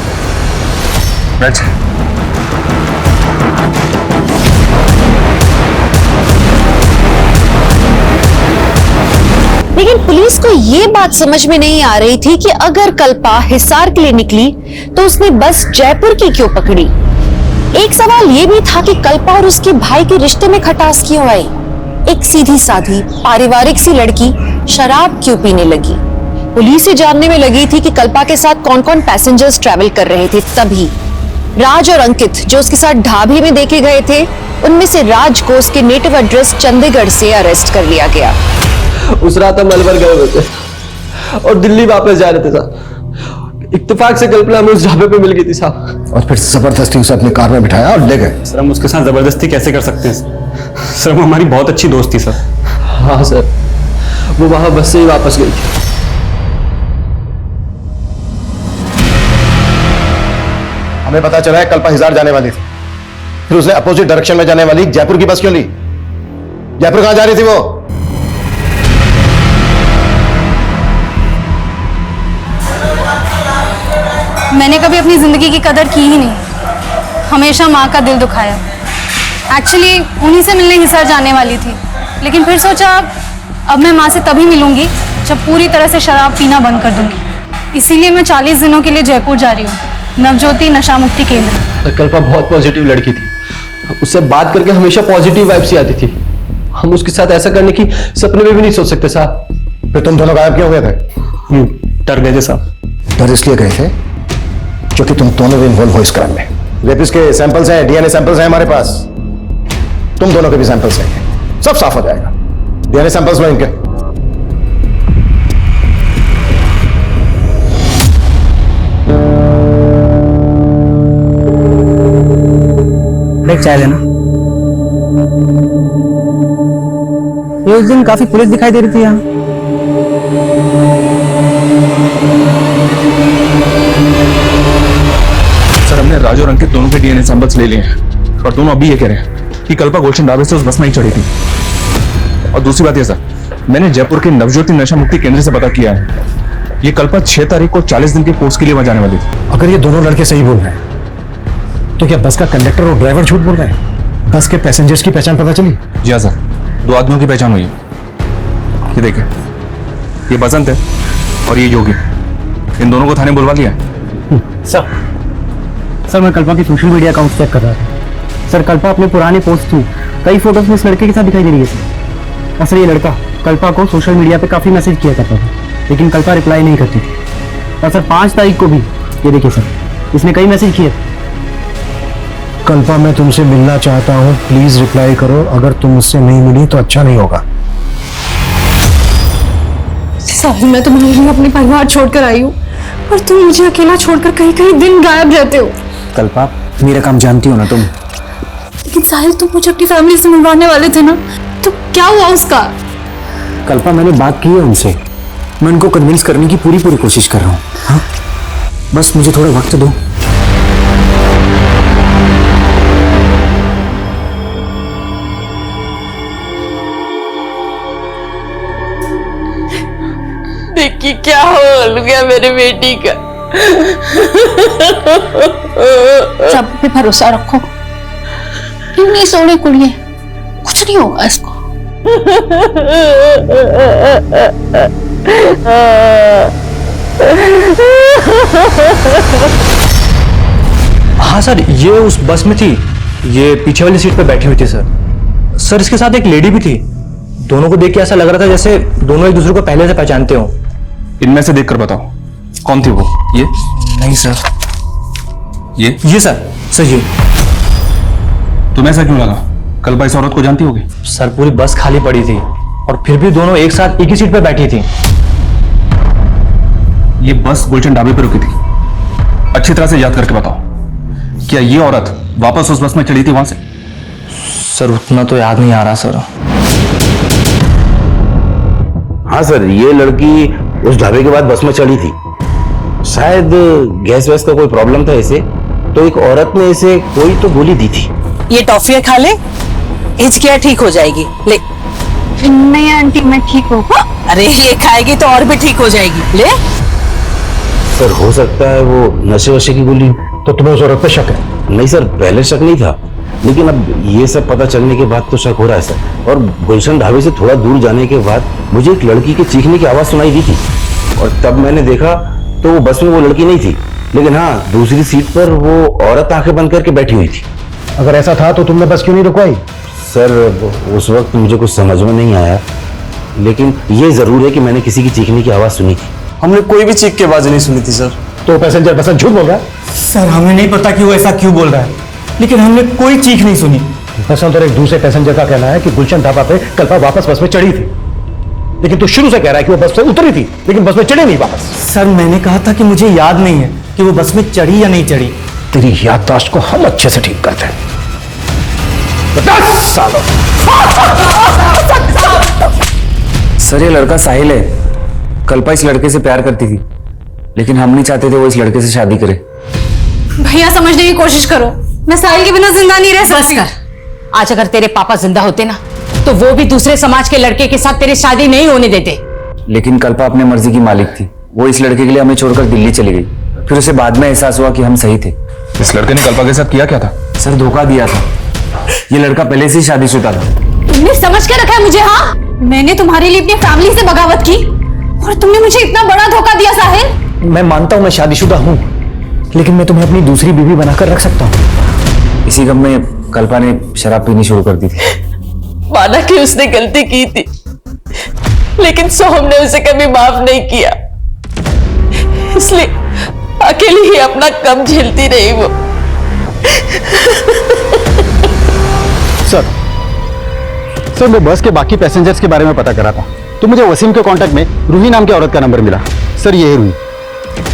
लेकिन पुलिस को ये बात समझ में नहीं आ रही थी कि अगर कल्पा हिसार के लिए निकली तो उसने बस जयपुर की क्यों पकड़ी। एक सवाल ये भी था कि कल्पा और उसके भाई के रिश्ते में खटास क्यों आई। एक सीधी साधी पारिवारिक सी लड़की शराब क्यों पीने लगी। पुलिस से जानने में लगी थी कि कल्पा के साथ कौन कौन पैसेंजर्स ट्रैवल कर रहे थे। तभी राज और अंकित जो उसके साथ ढाबे में देखे गए थे, उनमें से राज को उसके नेटिव एड्रेस चंडीगढ़ से अरेस्ट कर लिया गया। उस रात हम अलवर गए हुए थे और दिल्ली वापस जा रहे थे साहब। इत्तेफाक से कल्पना हमें उस ढाबे पे मिल गई थी साहब, और फिर जबरदस्ती उसे अपनी कार में बिठाया और ले गए। सर हम उसके साथ जबरदस्ती कैसे कर सकते हैं सर, वो हमारी बहुत अच्छी दोस्त थी सर। हाँ सर, वो वहां बस से ही वापस गई थी। हमें पता चला है कल्पा हिसार जाने वाली थी, फिर उसने अपोजिट डायरेक्शन में जाने वाली जयपुर की बस क्यों ली। जयपुर कहां जा रही थी वो? मैंने कभी अपनी जिंदगी की कदर की ही नहीं, हमेशा माँ का दिल दुखाया। एक्चुअली उन्हीं से मिलने हिसार जाने वाली थी, लेकिन फिर सोचा अब मैं माँ से तभी मिलूंगी जब पूरी तरह से शराब पीना बंद कर दूंगी। इसीलिए मैं 40 दिनों के लिए जयपुर जा रही हूँ, नवज्योति नशा मुक्ति केंद्र। कल्पा बहुत पॉजिटिव लड़की थी, उससे बात करके हमेशा पॉजिटिव वाइब्स ही आती थी। हम उसके साथ ऐसा करने की सपने में भी नहीं सोच सकते साहब। फिर तुम दोनों गायब क्यों हुए थे? डर गए थे साहब। डर इसलिए गए थे क्योंकि तुम दोनों भी इन्वॉल्व हो इस क्राइम में। रेपिस्ट के सैंपल्स हैं, डीएनए सैंपल्स हैं हमारे पास, तुम दोनों के भी सैंपल्स हैं, सब साफ हो जाएगा। डीएनए सैंपल्स लो इनके। एक चाय लेना। ये उस दिन काफी पुलिस दिखाई दे रही थी यहाँ। सर हमने राज और अंकित दोनों के डीएनए सैंपल्स ले लिए हैं और दोनों अभी ये कह रहे हैं कि कल्पा गुलशन ढाबे से उस बस में ही चढ़ी थी। और दूसरी बात ये सर, मैंने जयपुर के नवज्योति नशा मुक्ति केंद्र से पता किया है, ये कल्पा 6 तारीख को 40 दिन के कोर्स के लिए वहां जाने वाली थी। अगर ये दोनों लड़के सही बोल रहे हैं तो क्या बस का कंडक्टर और ड्राइवर झूठ बोल रहे हैं? बस के पैसेंजर्स की पहचान पता चली? जी हाँ सर, 2 आदमियों की पहचान हुई है। ये देखिए, ये बसंत है और ये योगी, इन दोनों को थाने बुलवा लिया है। सर मैं कल्पा की सोशल मीडिया अकाउंट चेक कर रहा था सर। कल्पा अपने पुराने पोस्ट थ्रू कई फोटोज में इस लड़के के साथ दिखाई दे रही है सर। और सर ये लड़का कल्पा को सोशल मीडिया पे काफी मैसेज किया करता था, लेकिन कल्पा रिप्लाई नहीं करती थी। और सर 5 तारीख को भी ये देखिए सर, इसने कई मैसेज किए। कल्पा मैं तुमसे मिलना चाहता हूँ, प्लीज रिप्लाई करो। अगर तुम मुझसे नहीं मिली तो अच्छा नहीं होगा। साहिल मैं तुम्हारे लिए अपने परिवार छोड़कर आई हूँ, पर तुम मुझे अकेला छोड़कर कहीं कहीं दिन गायब रहते हो। कल्पा मेरा काम जानती हो ना तुम। लेकिन साहिल तुम मुझे अपनी फैमिली से मिलवाने वाले थे ना, तो क्या हुआ उसका? कल्पा मैंने बात की है उनसे, मैं उनको कन्विंस करने की पूरी कोशिश कर रहा हूँ। हाँ बस मुझे थोड़ा वक्त दो। देखिए क्या हो गया मेरे बेटी का। सब पे भरोसा रखो, क्यों नहीं सोने कुड़िए, कुछ नहीं होगा इसको। हाँ सर, ये उस बस में थी, ये पीछे वाली सीट पे बैठी हुई थी सर। सर इसके साथ एक लेडी भी थी। दोनों को देख के ऐसा लग रहा था जैसे दोनों एक दूसरे को पहले से पहचानते हो। इनमें से देखकर बताओ कौन थी वो? ये नहीं सर। ये सर ये। तुम्हें ऐसा क्यों लगा? कल्पा इस औरत को जानती होगी? सर पूरी बस खाली पड़ी थी और फिर भी दोनों एक साथ एक ही सीट पे बैठी थी। ये बस गुलशन ढाबे पर रुकी थी, अच्छी तरह से याद करके बताओ, क्या ये औरत वापस उस बस में चढ़ी थी वहां से? सर उतना तो याद नहीं आ रहा सर। हाँ सर, ये लड़की उस ढाबे के बाद बस में चढ़ी थी, शायद गैस वैस का कोई प्रॉब्लम था इसे, तो एक औरत ने इसे कोई तो गोली दी थी। ये टॉफियां खा ले, हिचकियां ठीक हो जाएगी। ले। नहीं आंटी, मैं ठीक हूँ। अरे ये खाएगी तो और भी ठीक हो जाएगी। ले। सर हो सकता है वो नशे वशे की गोली। तो तुम्हें उस औरत पे शक है? नहीं सर, पहले शक नहीं था, लेकिन अब ये सब पता चलने के बाद तो शक हो रहा है सर। और गुलशन ढाबे से थोड़ा दूर जाने के बाद मुझे एक लड़की के चीखने की आवाज सुनाई दी थी, और तब मैंने देखा तो वो बस में वो लड़की नहीं थी, लेकिन हाँ दूसरी सीट पर वो औरत आंखें बंद करके बैठी हुई थी। अगर ऐसा था तो तुमने बस क्यों नहीं रुकवाई? सर उस वक्त मुझे कुछ समझ में नहीं आया, लेकिन ये जरूर है कि मैंने किसी की चीखने की आवाज सुनी थी। हमने कोई भी चीख की आवाज नहीं सुनी थी सर। तो पैसेंजर बस झूठ बोल रहा है? सर हमें नहीं पता कि वो ऐसा क्यों बोल रहा है, लेकिन हमने कोई चीख नहीं सुनी। बसंत और एक दूसरे पैसेंजर का कहना है कि गुलशन ढाबा पे कल्पा वापस बस में चढ़ी थी, लेकिन तू शुरू से कह रहा है कि वो बस से उतरी थी लेकिन बस में चढ़ी नहीं वापस। सर मैंने कहा था कि मुझे याद नहीं है कि वो बस में चढ़ी या नहीं चढ़ी। तेरी याददाश्त को हम अच्छे से ठीक करते हैं। 10 सालों। सर ये लड़का साहिल है। कल्पा इस लड़के से प्यार करती थी, लेकिन हम नहीं चाहते थे वो इस लड़के से शादी करे। भैया समझने की कोशिश करो, मैं साहिल के बिना जिंदा नहीं रह सकती। बस कर। आज अगर तेरे पापा जिंदा होते ना, तो वो भी दूसरे समाज के लड़के के साथ तेरी शादी नहीं होने देते। लेकिन कल्पा अपने मर्जी की मालिक थी। वो इस लड़के के लिए हमें छोड़कर दिल्ली चली गई। फिर उसे बाद में एहसास हुआ कि हम सही थे। इस लड़के ने कल्पा के साथ किया क्या था? सर धोखा दिया था। ये लड़का पहले से ही शादीशुदा था। तुमने समझ के रखा है मुझे? हाँ, मैंने तुम्हारे लिए अपनी फैमिली से बगावत की और तुमने मुझे इतना बड़ा धोखा दिया साहिल। मैं मानता हूं मैं शादीशुदा हूं, लेकिन मैं तुम्हें अपनी दूसरी बीवी बनाकर रख सकता हूं। इसी गम में कल्पा ने शराब पीनी शुरू कर दी थी। माना कि उसने गलती की थी, लेकिन सोहम ने उसे कभी माफ नहीं किया, इसलिए अकेली ही अपना कम झेलती रही वो। सर मैं बस के बाकी पैसेंजर्स के बारे में पता करा था, तो मुझे वसीम के कांटेक्ट में रूही नाम की औरत का नंबर मिला। सर ये है रूही।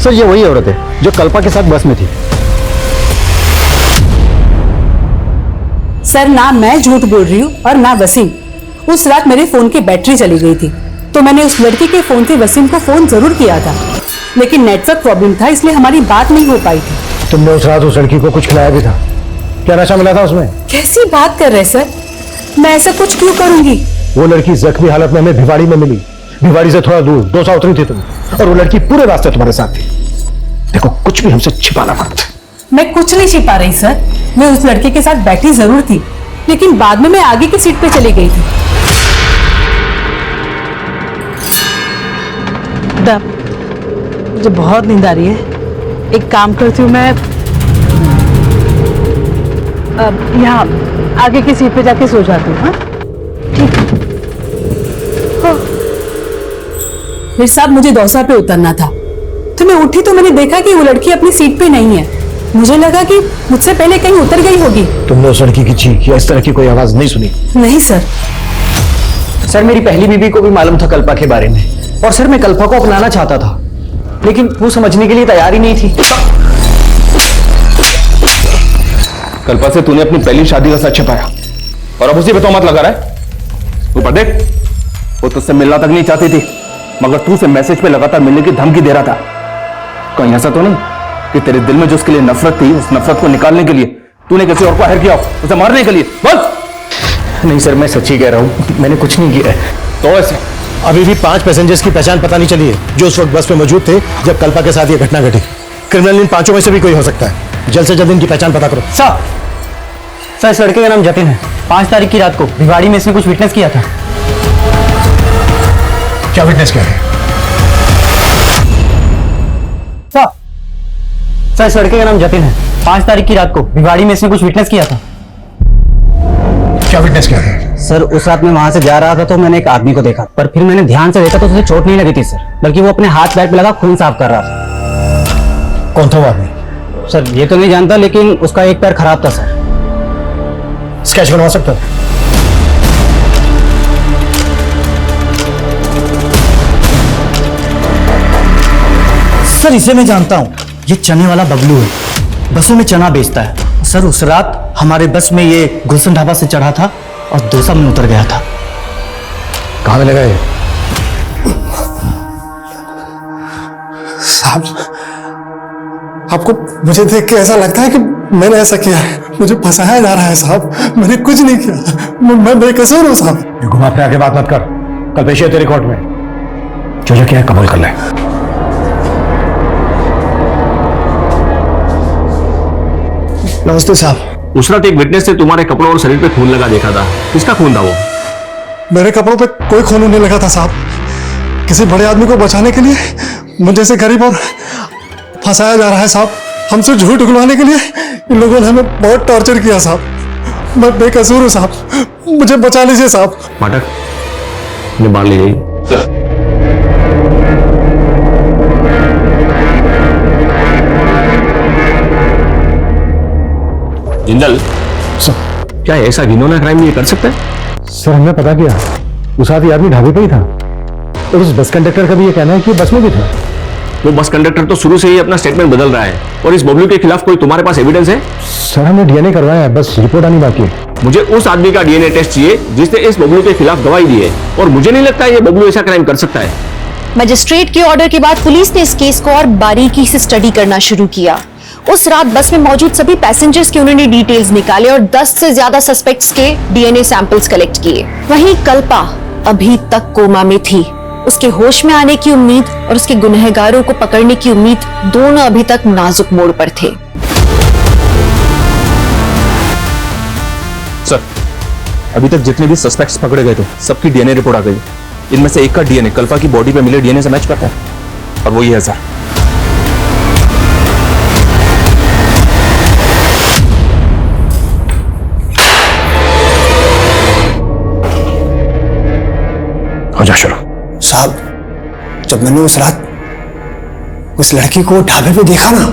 सर ये वही औरत है जो कल्पा के साथ बस में थी। सर ना मैं झूठ बोल रही हूँ और ना वसीम। उस रात मेरे फोन की बैटरी चली गई थी, तो मैंने उस लड़की के फोन से वसीम को फोन जरूर किया था, लेकिन नेटवर्क प्रॉब्लम था, इसलिए हमारी बात नहीं हो पाई थी। तुमने उस रात उस लड़की को कुछ खिलाया भी था? क्या नशा मिला था उसमें? कैसी बात कर रहे सर, मैं ऐसा कुछ क्यों करूंगी? वो लड़की जख्मी हालत में हमें भिवाड़ी में मिली। भिवाड़ी से थोड़ा दूर 200 उतरी थी तुम, और वो लड़की पूरे रास्ते तुम्हारे साथ थी। देखो कुछ भी हमसे छिपाना मत। मैं कुछ नहीं छिपा रही सर, मैं उस लड़के के साथ बैठी जरूर थी, लेकिन बाद में मैं आगे की सीट पे चली गई थी। मुझे बहुत नींद आ रही है, एक काम करती हूँ मैं यहाँ आगे की सीट पे जाके सो जाती हूँ। हाँ ठीक है। मेरे साहब मुझे दौसा पे उतरना था, तो मैं उठी तो मैंने देखा कि वो लड़की अपनी सीट पे नहीं है। मुझे लगा कि मुझसे पहले कहीं उतर गई होगी। तुमने उस लड़की की चीख या इस तरह की कोई आवाज नहीं सुनी? नहीं सर। सर मेरी पहली बीवी को भी मालूम था कल्पा के बारे में, और सर मैं कल्पा को अपनाना चाहता था, लेकिन वो समझने के लिए तैयार ही नहीं थी। कल्पा से तूने अपनी पहली शादी का सच छिपाया और अब उसी पे तोहमत लगा रहा है। ऊपर देख, वो तुझसे मिलना तक नहीं चाहती थी, मगर तू उसे मैसेज पे लगातार मिलने की धमकी दे रहा था। कहीं ऐसा तो नहीं कि तेरे दिल में जो उसके लिए नफरत थी, उस नफरत को निकालने के लिए तूने किसी और को हायर किया, उसे मारने के लिए? बोल। नहीं सर, मैं सच्ची कह रहा हूं, मैंने कुछ नहीं किया है। तो ऐसे अभी भी 5 पैसेंजर्स की पहचान पता नहीं चली है जो उस वक्त बस में मौजूद थे जब कल्पा के साथ ये घटना घटी। क्रिमिनल इन 5 में से भी कोई हो सकता है। जल्द से जल्द इनकी पहचान पता करो। सर इस लड़के का नाम जतिन है। 5 तारीख की रात को भिवाड़ी में इसने कुछ विटनेस किया था। क्या विटनेस किया है? सर इस लड़के का नाम जतिन है। 5 तारीख की रात को भिवाड़ी में इसने कुछ विटनेस किया था। क्या विटनेस किया है? सर उस रात मैं वहां से जा रहा था तो मैंने एक आदमी को देखा, पर फिर मैंने ध्यान से देखा तो उसे चोट नहीं लगी थी सर, बल्कि वो अपने हाथ पैर पे लगा खून साफ कर रहा था। कौन था वो आदमी? सर ये तो नहीं जानता, लेकिन उसका एक पैर खराब था सर। स्केच बनवा सकता है? सर इसे मैं जानता हूं, ये चने वाला बबलू है, बसों में चना बेचता है। सर उस रात हमारे बस में ये गुलशन ढाबा से चढ़ा था और दोसा में उतर गया था। कहां मिलेगा ये? साहब आपको मुझे देख के ऐसा लगता है कि मैंने ऐसा किया है? मुझे फंसाया जा रहा है साहब, मैंने कुछ नहीं किया, मैं बेकसूर हूँ साहब। घुमा फिरा के बात मत कर, कल पेश है तेरी कोर्ट में, जो जो किया है कबूल कर ले। नमस्ते साहब। उस रात एक विटनेस ने तुम्हारे कपड़ों और शरीर पे खून लगा देखा था, किसका खून था वो? मेरे कपड़ों पे कोई खून नहीं लगा था साहब। किसी बड़े आदमी को बचाने के लिए मुझे जैसे गरीब और फंसाया जा रहा है साहब। हमसे झूठ उगलवाने के लिए इन लोगों ने हमें बहुत टॉर्चर किया साहब। मैं बेकसूर हूँ साहब, मुझे बचा लीजिए साहब। पाठक, इन्हें बाहर ले जाइए। जिंदल, क्या ऐसा घिनौना क्राइम ये कर सकता है? सर हमने पता किया, उस आदमी ढाबे पे ही था और उस बस कंडक्टर का भी ये कहना है कि बस में भी था। वो बस कंडक्टर तो शुरू से ही अपना स्टेटमेंट बदल रहा है। और इस बबलू के खिलाफ कोई तुम्हारे पास एविडेंस है? सर हमने डीएनए करवाया है, बस रिपोर्ट आनी बाकी है। मुझे उस आदमी का डीएनए टेस्ट चाहिए जिसने इस बबलू के खिलाफ गवाही दी है, और मुझे नहीं लगता ये बबलू ऐसा क्राइम कर सकता है। मजिस्ट्रेट के ऑर्डर के बाद पुलिस ने इस केस को और बारीकी से स्टडी करना शुरू किया। उस रात बस में मौजूद सभी पैसेंजर्स के उन्होंने डिटेल्स निकाले और 10 से ज्यादा सस्पेक्ट्स के डीएनए सैंपल्स कलेक्ट किए। वहीं कल्पा अभी तक कोमा में थी। उसके होश में आने की उम्मीद और उसके गुनहगारों को पकड़ने की उम्मीद दोनों अभी तक नाजुक मोड़ पर थे। सर, अभी तक जितने भी सस्पेक्ट्स पकड़े गए थे सबकी डीएनए रिपोर्ट आ गई। इनमें से एक का डीएनए कल्पा की बॉडी पे मिले डीएनए से मैच करता है और वो ये है सर। हो जा शुरू। साहब, जब मैंने उस रात उस लड़की को ढाबे पे देखा ना,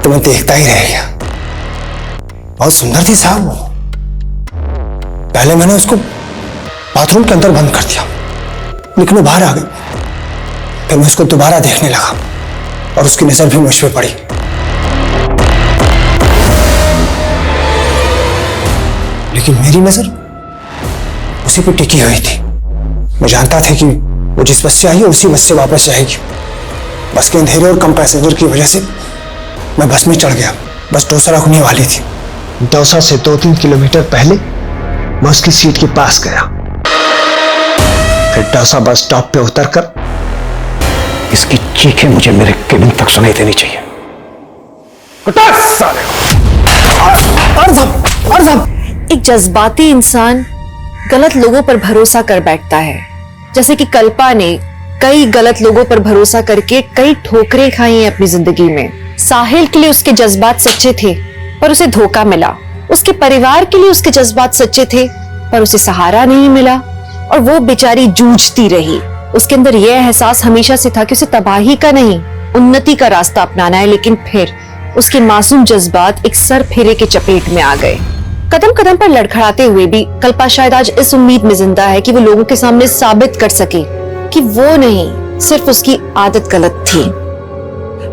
तो मैं देखता ही रह गया। बहुत सुंदर थी साहब वो। पहले मैंने उसको बाथरूम के अंदर बंद कर दिया, लेकिन वो बाहर आ गई। फिर मैं उसको दोबारा देखने लगा और उसकी नजर भी मुझ पे पड़ी। लेकिन मेरी नजर उसी पे टिकी हुई थी। मैं जानता था कि वो जिस बस से आई है उसी बस से वापस जाएगी। बस के अंधेरे और कम पैसेंजर की वजह से मैं बस में चढ़ गया। बस डोसा रुकने वाली थी। डोसा से 2-3 किलोमीटर पहले मैं उसकी सीट के पास गया। फिर डोसा बस स्टॉप पे उतरकर इसकी चीखें मुझे मेरे केबिन तक सुनाई देनी चाहिए। एक जज्बाती इंसान गलत लोगों पर भरोसा कर बैठता है, जैसे कि कल्पा ने कई गलत लोगों पर भरोसा करके कई ठोकरें खाई हैं अपनी जिंदगी में। साहिल के लिए उसके जज्बात सच्चे थे पर उसे धोखा मिला। उसके परिवार के लिए उसके जज्बात सच्चे थे पर उसे सहारा नहीं मिला और वो बेचारी जूझती रही। उसके अंदर यह एहसास हमेशा से था कि उसे तबाही का नहीं उन्नति का रास्ता अपनाना है, लेकिन फिर उसके मासूम जज्बात एक सर फेरे के चपेट में आ गए। कदम कदम पर लड़खड़ाते हुए भी कल्पा शायद आज इस उम्मीद में जिंदा है कि वो लोगों के सामने साबित कर सके कि वो नहीं, सिर्फ उसकी आदत गलत थी।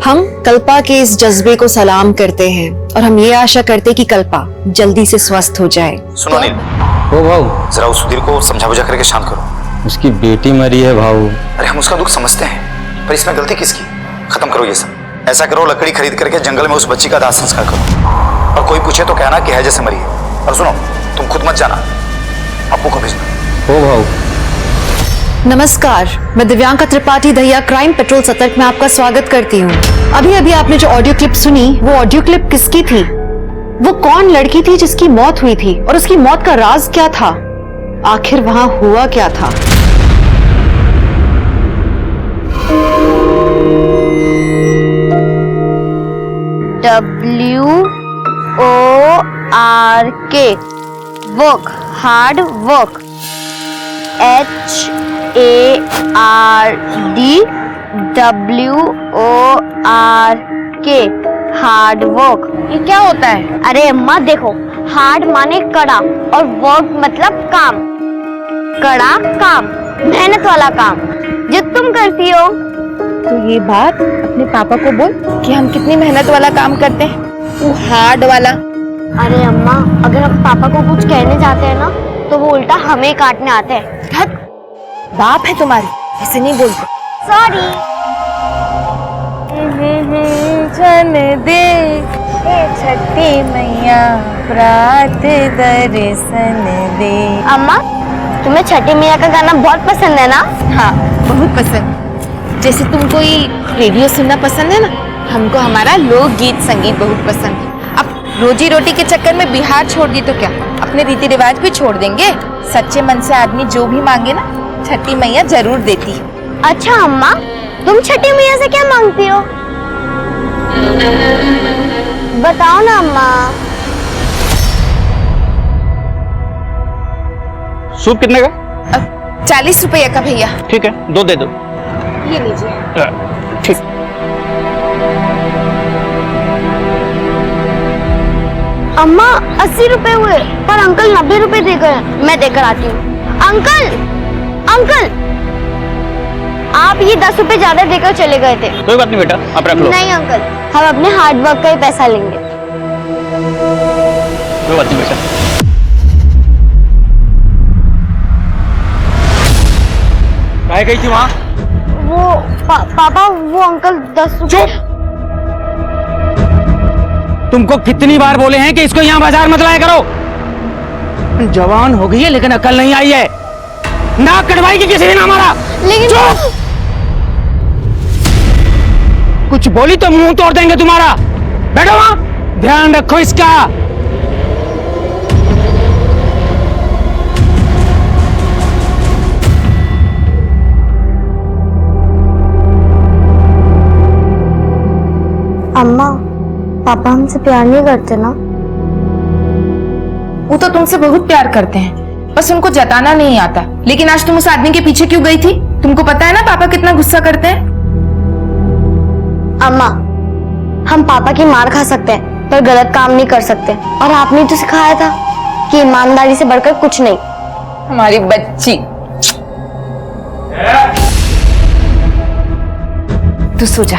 हम कल्पा के इस जज्बे को सलाम करते हैं और हम ये आशा करते कि कल्पा जल्दी से स्वस्थ हो जाए। सुनो नील, ओ भाऊ, जरा उस सुधीर को समझा बुझा करके शांत करो। उसकी बेटी मरी है भाऊ। अरे हम उसका दुख समझते हैं, पर इसमें गलती किसकी? खत्म करो ये सब। ऐसा करो, लकड़ी खरीद करके जंगल में उस बच्ची का दाह संस्कार करो, और कोई पूछे तो कहना कि है जैसे मरी है। और सुनो, तुम खुद मत जाना, अप्पू को भेजना। ओ भाऊ। नमस्कार, मैं दिव्यांका त्रिपाठी दहिया क्राइम पेट्रोल सतर्क में आपका स्वागत करती हूँ। अभी अभी आपने जो ऑडियो क्लिप सुनी, वो ऑडियो क्लिप किसकी थी? वो कौन लड़की थी जिसकी मौत हुई थी और उसकी मौत का राज क्या था? आखिर वहां हुआ क्या था? WORK work, hard work. HARDWORK hard work. ये क्या होता है? अरे अम्मा देखो, हार्ड माने कड़ा और वर्क मतलब काम। कड़ा काम, मेहनत वाला काम जो तुम करती हो। तो ये बात अपने पापा को बोल कि हम कितनी मेहनत वाला काम करते हैं, वो हार्ड वाला। अरे अम्मा, अगर हम पापा को कुछ कहने जाते हैं ना तो वो उल्टा हमें काटने आते हैं। बाप है तुम्हारी, ऐसे नहीं बोलते। सॉरी। छन दे छठी मैया प्रात दर्शन दे। अम्मा, तुम्हें छठी मैया का गाना बहुत पसंद है ना? हाँ, बहुत पसंद। जैसे तुमको ये रेडियो सुनना पसंद है ना, हमको हमारा लोकगीत संगीत बहुत पसंद है। अब रोजी रोटी के चक्कर में बिहार छोड़ दी तो क्या, अपने रीति रिवाज भी छोड़ देंगे। सच्चे मन से आदमी जो भी मांगे ना, छठी मैया जरूर देती है। अच्छा अम्मा, तुम छठी मैया से क्या मांगती हो? बताओ ना अम्मा। सूप कितने का? 40 रुपये का भैया। ठीक है, 2 दे दो। ये लीजिए। ठीक। अम्मा 80 रुपए हुए, पर अंकल 90 रुपए दे गए। मैं देकर आती हूँ। अंकल, अंकल, आप ये 10 रुपए ज्यादा देकर चले गए थे। कोई बात नहीं बेटा, आप रख लो। नहीं अंकल, हम अपने हार्ड वर्क का ही पैसा लेंगे। कोई बात नहीं बेटा। कहाँ गई थी वहाँ? वो पापा, वो अंकल 10 रुपए। तुमको कितनी बार बोले हैं कि इसको यहाँ बाजार मत लाया करो। जवान हो गई है लेकिन अकल नहीं आई है। नाक कटवाई की किसी ने ना मारा। लेकिन कुछ बोली तो मुंह तोड़ देंगे तुम्हारा। बैठो वहां, ध्यान रखो इसका। अम्मा, पापा हमसे प्यार नहीं करते ना? वो तो तुमसे बहुत प्यार करते हैं, बस उनको जताना नहीं आता। लेकिन आज तुम उस आदमी के पीछे क्यों गई थी? तुमको पता है ना पापा कितना गुस्सा करते हैं। अम्मा, हम पापा की मार खा सकते हैं पर गलत काम नहीं कर सकते। और आपने तो सिखाया था कि ईमानदारी से बढ़कर कुछ नहीं। हमारी बच्ची, तू सो जा।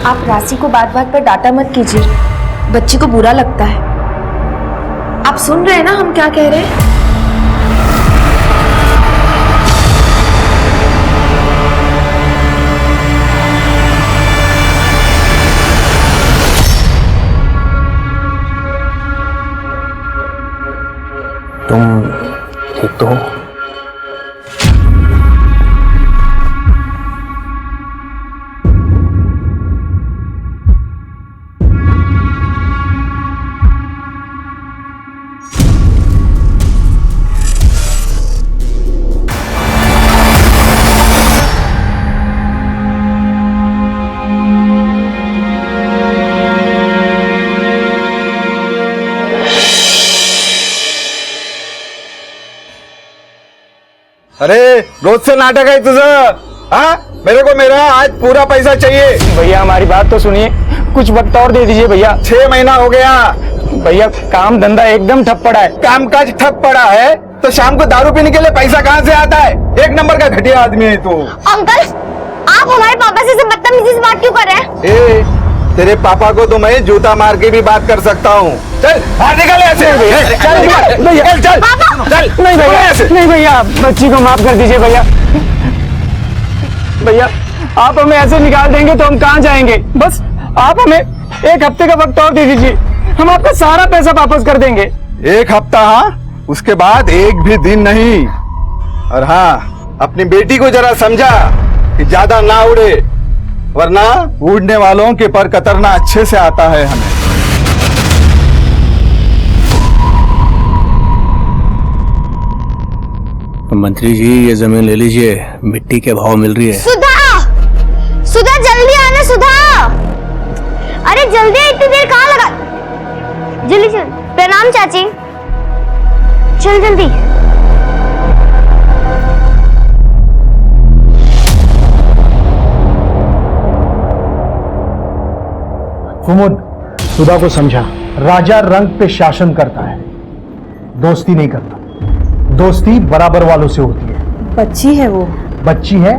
आप राशि को बात बात पर डांटा मत कीजिए, बच्ची को बुरा लगता है। आप सुन रहे हैं ना हम क्या कह रहे हैं? तुम ठीक तो हो? अरे रोज से नाटक है तुझं? हाँ, मेरे को मेरा आज पूरा पैसा चाहिए। भैया हमारी बात तो सुनिए, कुछ वक्त और दे दीजिए भैया। 6 महीना हो गया भैया, काम धंधा एकदम ठप पड़ा है। काम काज ठप पड़ा है तो शाम को दारू पीने के लिए पैसा कहाँ से आता है? 1 नंबर का घटिया आदमी है तू। अंकल, आप हमारे पापा से बदतमीजी से बात क्यों कर रहे हैं? तेरे पापा को तो मैं जूता मार के भी बात कर सकता हूँ। चल बाहर निकल ऐसे। चल भैया, चल चल। नहीं भैया, नहीं भैया, बच्ची को माफ कर दीजिए भैया। भैया, आप हमें ऐसे निकाल देंगे तो हम कहाँ जाएंगे? बस आप हमें 1 हफ्ते का वक्त और दे दीजिए, हम आपका सारा पैसा वापस कर देंगे। 1 हफ्ता? हाँ, उसके बाद 1 भी दिन नहीं। और हाँ, अपनी बेटी को जरा समझा कि ज्यादा ना उड़े, वरना उड़ने वालों के पर कतरना अच्छे से आता है हमें। मंत्री जी, ये जमीन ले लीजिए, मिट्टी के भाव मिल रही है। सुधा, सुधा जल्दी आना सुधा। अरे जल्दी, इतनी देर कहाँ लगा? जल्दी चल। प्रणाम चाची। चल जल्दी। कुमुद, सुधा को समझा, राजा रंग पे शासन करता है, दोस्ती नहीं करता। दोस्ती बराबर वालों से होती है। बच्ची है वो। बच्ची है,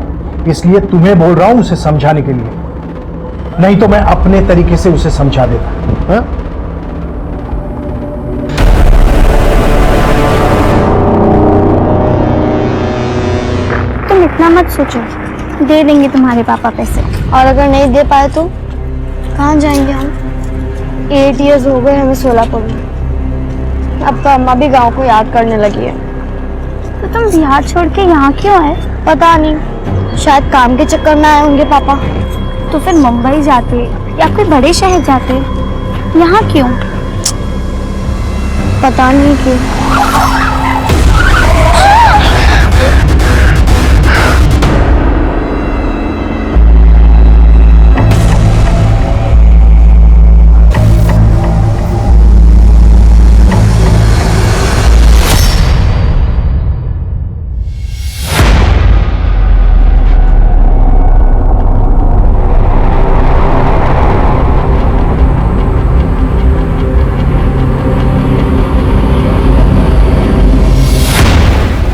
इसलिए तुम्हें बोल रहा हूं उसे समझाने के लिए, नहीं तो मैं अपने तरीके से उसे समझा देता। इतना मत सोचो, दे देंगे तुम्हारे पापा पैसे। और अगर नहीं दे पाए तो कहाँ जाएंगे हम? 8 इयर्स हो गए हमें सोलापुर में। अब तो अम्मा भी गांव को याद करने लगी है। तो तुम बिहार छोड़ के यहाँ क्यों है? पता नहीं, शायद काम के चक्कर में आए होंगे पापा। तो फिर मुंबई जाते या कोई बड़े शहर जाते, यहाँ क्यों? पता नहीं क्यों।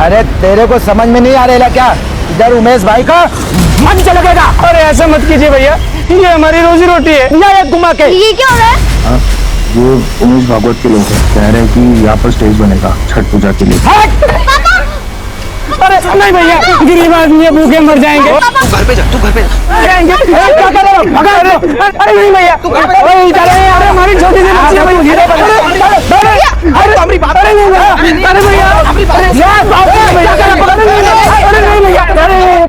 अरे तेरे को समझ में नहीं आ रहा क्या? इधर उमेश भाई का मन चला गया। अरे ऐसा मत कीजिए भैया, ये हमारी रोजी रोटी है। ये घुमा के ये क्या हो रहा है? ये उमेश भागवत के लोग हैं, कह रहे हैं कि यहाँ पर स्टेज बनेगा छठ पूजा के लिए। अरे नहीं भैया, गरीब आदमी है, भूखे मर जाएंगे। तू घर पे जा, तू घर पे जा। जाएंगे। क्या कर रहे हो? अरे नहीं भैया, अरे हमारी छोटी सी बच्ची है भैया। अरे नहीं भैया, अरे भैया, अरे नहीं भैया, अरे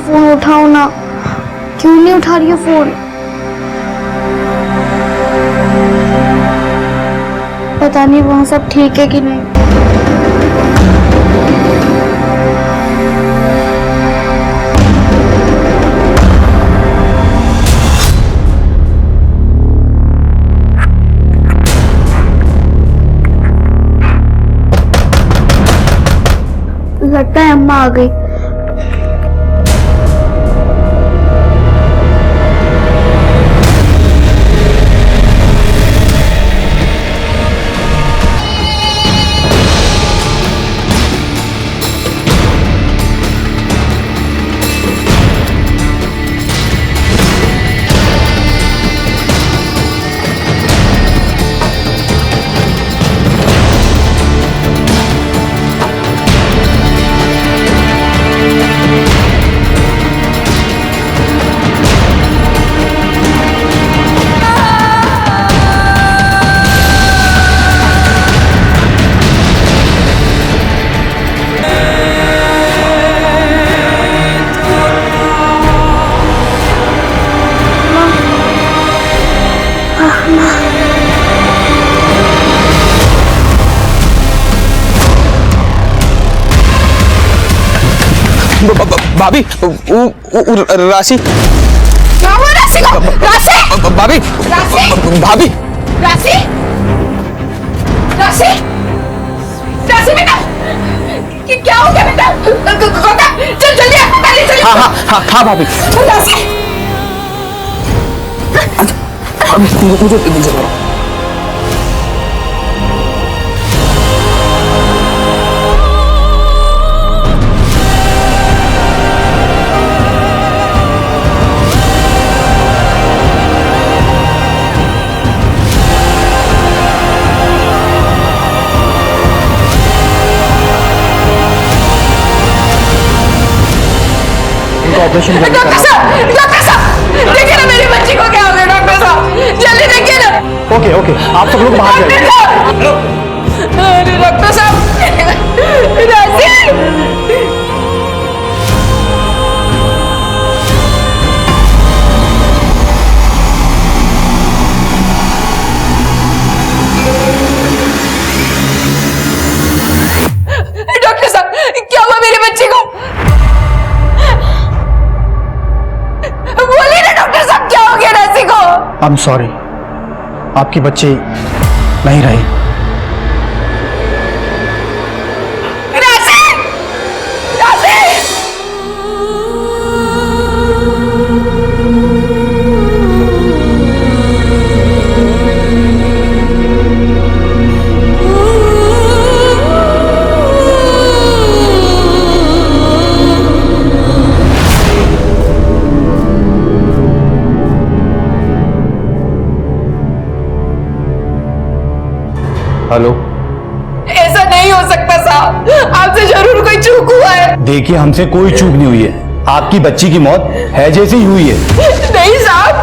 फोन उठाओ ना, क्यों नहीं उठा रही हो फोन? पता नहीं वहाँ सब ठीक है कि नहीं। लगता है अम्मा आ गई। भाभी राशि क्या हुआ राशि को? राशि भाभी भाभी राशि राशि राशि बेटा, क्या हो गया बेटा? चल जल्दी अस्पताल चलिए। हाँ भाभी। राशि मुझे ऑपरेशन करना। डॉक्टर साहब देखिए ना मेरी बच्ची को क्या हो गया। डॉक्टर साहब जल्दी देखिए ना। ओके ओके, आप सब लोग बाहर जाइए। अरे डॉक्टर साहब राशि डॉक्टर साहब क्या हुआ मेरी बच्ची को? बोलिए ना डॉक्टर साहब क्या हो गया राशि को? आई एम सॉरी, आपकी बच्ची नहीं रही। राशि राशि हेलो। ऐसा नहीं हो सकता साहब, आपसे जरूर कोई चूक हुआ है। देखिए, हमसे कोई चूक नहीं हुई है। आपकी बच्ची की मौत हैजे से ही हुई है। नहीं साहब,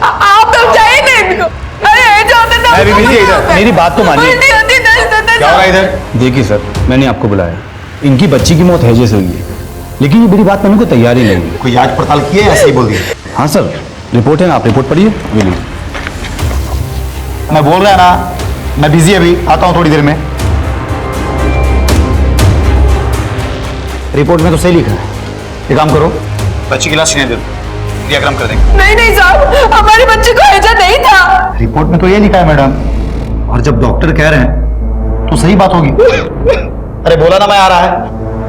आप समझाइए ना इनको। अरे हैजा होता ना। अरे मेरी बात तो मानिए। उल्टी होती, दर्द होता क्या हो रहा है इधर? देखिए सर, मैंने आपको बुलाया। इनकी बच्ची की मौत हैजे से हुई है, लेकिन ये मेरी बात मानने को तैयार ही नहीं है। कोई जांच पड़ताल की है, ऐसे ही बोल दिया? हाँ सर, रिपोर्ट है ना, आप रिपोर्ट पढ़िए। मिलिए। मैं बोल रहा ना, मैं बिजी अभी आता हूँ थोड़ी देर में। रिपोर्ट में तो सही लिखा है। एक काम करो, बच्ची की लाश नहीं दे दो, क्रियाक्रम कर देंगे। नहीं नहीं साहब, हमारी बच्ची को हैजा नहीं था। रिपोर्ट में तो ये लिखा है मैडम, और जब डॉक्टर कह रहे हैं तो सही बात होगी। अरे बोला ना मैं आ रहा है।